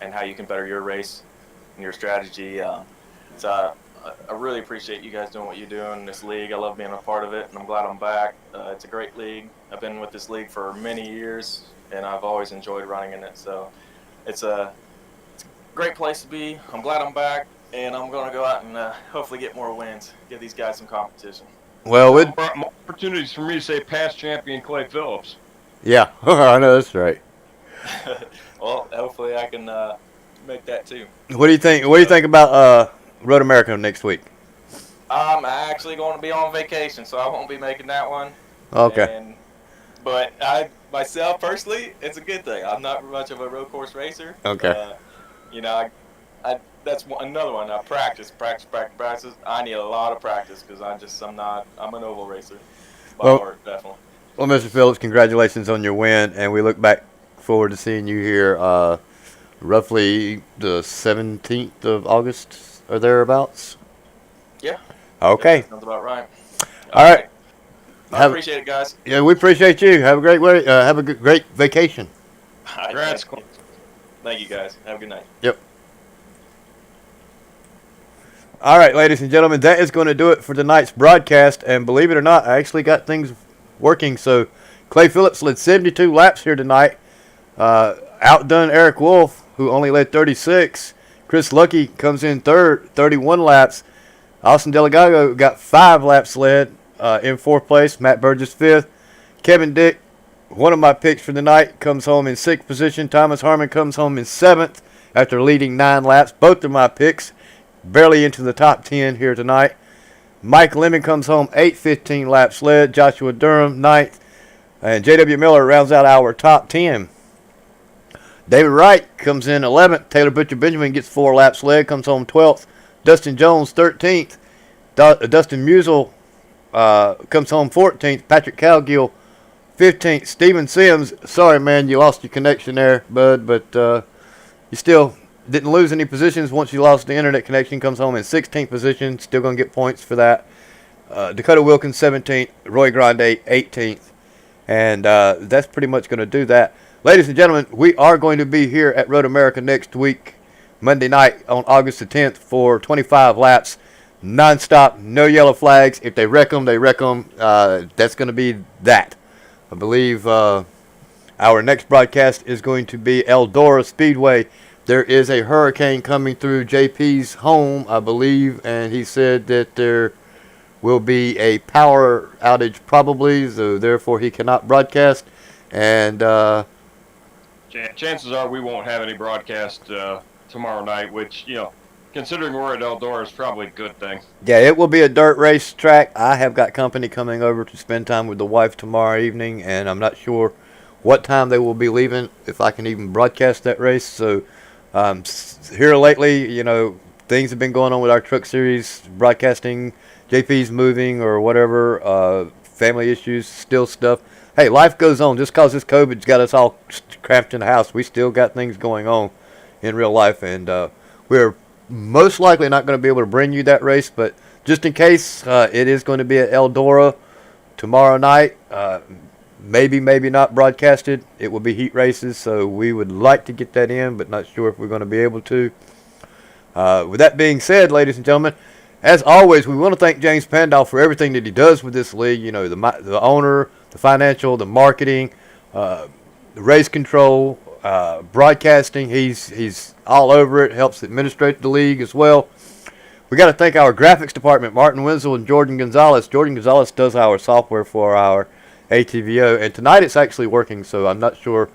and how you can better your race and your strategy. So I really appreciate you guys doing what you do in this league. I love being a part of it, and I'm glad I'm back. It's a great league. I've been with this league for many years, and I've always enjoyed running in it. So it's a great place to be. I'm glad I'm back, and I'm going to go out and hopefully get more wins, give these guys some competition. Well, more opportunities for me to say past champion Clay Phillips. Yeah, I know that's right. Well, hopefully I can make that too. What do you think? What do you think about Road America next week? I'm actually going to be on vacation, so I won't be making that one. Okay. And But myself personally, it's a good thing. I'm not much of a road course racer. Okay. That's another one. I practice. I need a lot of practice because I'm an oval racer. By heart, definitely. Well, Mr. Phillips, congratulations on your win, and we look back forward to seeing you here roughly the 17th of August or thereabouts. Yeah. Okay. Yeah, sounds about right. All right. I appreciate it, guys. Yeah, we appreciate you. Have a great great vacation. Congrats. Thank you, guys. Have a good night. Yep. All right, ladies and gentlemen, that is going to do it for tonight's broadcast. And believe it or not, I actually got things working. So Clay Phillips led 72 laps here tonight. Outdone Eric Wolf, who only led 36. Chris Lucky comes in third, 31 laps. Austin Delgado got 5 laps led in fourth place. Matt Burgess fifth. Kevin Dick, one of my picks for the night, comes home in sixth position. Thomas Harmon comes home in seventh after leading 9 laps. Both of my picks barely into the top 10 here tonight. Mike Lemon comes home 8th, 15 laps led. Joshua Durham 9th. And J.W. Miller rounds out our top 10. David Wright comes in 11th. Taylor Butcher Benjamin gets 4 laps led, comes home 12th. Dustin Jones 13th. Dustin Musial comes home 14th. Patrick Calgill 15th. Steven Sims, sorry man, you lost your connection there, bud, but you still didn't lose any positions once you lost the internet connection. Comes home in 16th position. Still going to get points for that. Dakota Wilkins 17th. Roy Grande 18th. And that's pretty much going to do that. Ladies and gentlemen, we are going to be here at Road America next week, Monday night on August the 10th for 25 laps. Non-stop, no yellow flags. If they wreck them, they wreck them. That's going to be that. I believe our next broadcast is going to be Eldora Speedway. There is a hurricane coming through JP's home, I believe, and he said that there will be a power outage probably, so therefore he cannot broadcast. And chances are we won't have any broadcast tomorrow night, which, considering we're at Eldora, is probably a good thing. Yeah, it will be a dirt race track. I have got company coming over to spend time with the wife tomorrow evening, and I'm not sure what time they will be leaving, if I can even broadcast that race. So here lately, things have been going on with our truck series, broadcasting, JP's moving or whatever, family issues, still stuff. Hey, life goes on. Just because this COVID's got us all cramped in the house, we still got things going on in real life, and we're most likely not going to be able to bring you that race, but just in case, it is going to be at Eldora tomorrow night. Maybe not broadcasted. It will be heat races, so we would like to get that in, but not sure if we're going to be able to. With that being said, ladies and gentlemen, as always, we want to thank James Pandahl for everything that he does with this league. The owner, the financial, the marketing, the race control, broadcasting. He's all over it. Helps administrate the league as well. We got to thank our graphics department, Martin Wenzel and Jordan Gonzalez. Jordan Gonzalez does our software for our ATVO, and tonight it's actually working, so I'm not sure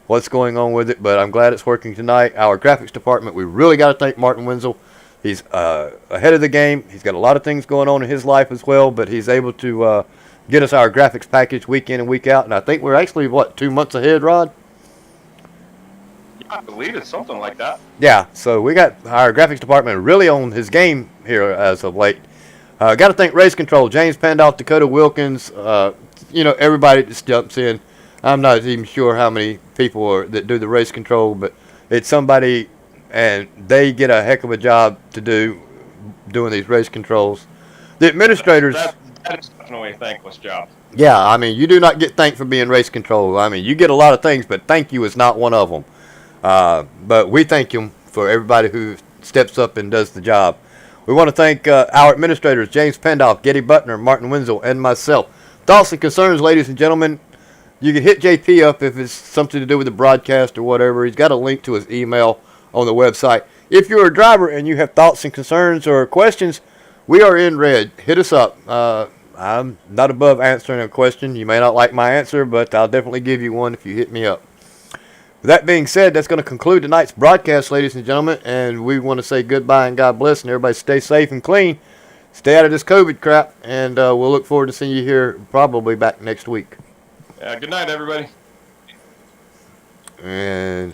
what's going on with it, but I'm glad it's working tonight. Our graphics department, we really got to thank Martin Wenzel. He's ahead of the game. He's got a lot of things going on in his life as well, but he's able to get us our graphics package week in and week out, and I think we're actually, 2 months ahead, Rod? Yeah, I believe it's something like that. Yeah, so we got our graphics department really on his game here as of late. Got to thank Race Control, James Pandahl, Dakota Wilkins, everybody just jumps in. I'm not even sure how many people that do the race control, but it's somebody, and they get a heck of a job to do doing these race controls. The administrators... That is definitely a thankless job. Yeah, I mean, you do not get thanked for being race control. I mean, you get a lot of things, but thank you is not one of them. But we thank you for everybody who steps up and does the job. We want to thank our administrators, James Pandahl, Getty Butner, Martin Wenzel, and myself. Thoughts and concerns, ladies and gentlemen, you can hit JP up if it's something to do with the broadcast or whatever. He's got a link to his email on the website. If you're a driver and you have thoughts and concerns or questions, we are in red. Hit us up. I'm not above answering a question. You may not like my answer, but I'll definitely give you one if you hit me up. With that being said, that's going to conclude tonight's broadcast, ladies and gentlemen, and we want to say goodbye and God bless, and everybody stay safe and clean. Stay out of this COVID crap, and we'll look forward to seeing you here probably back next week. Good night, everybody. And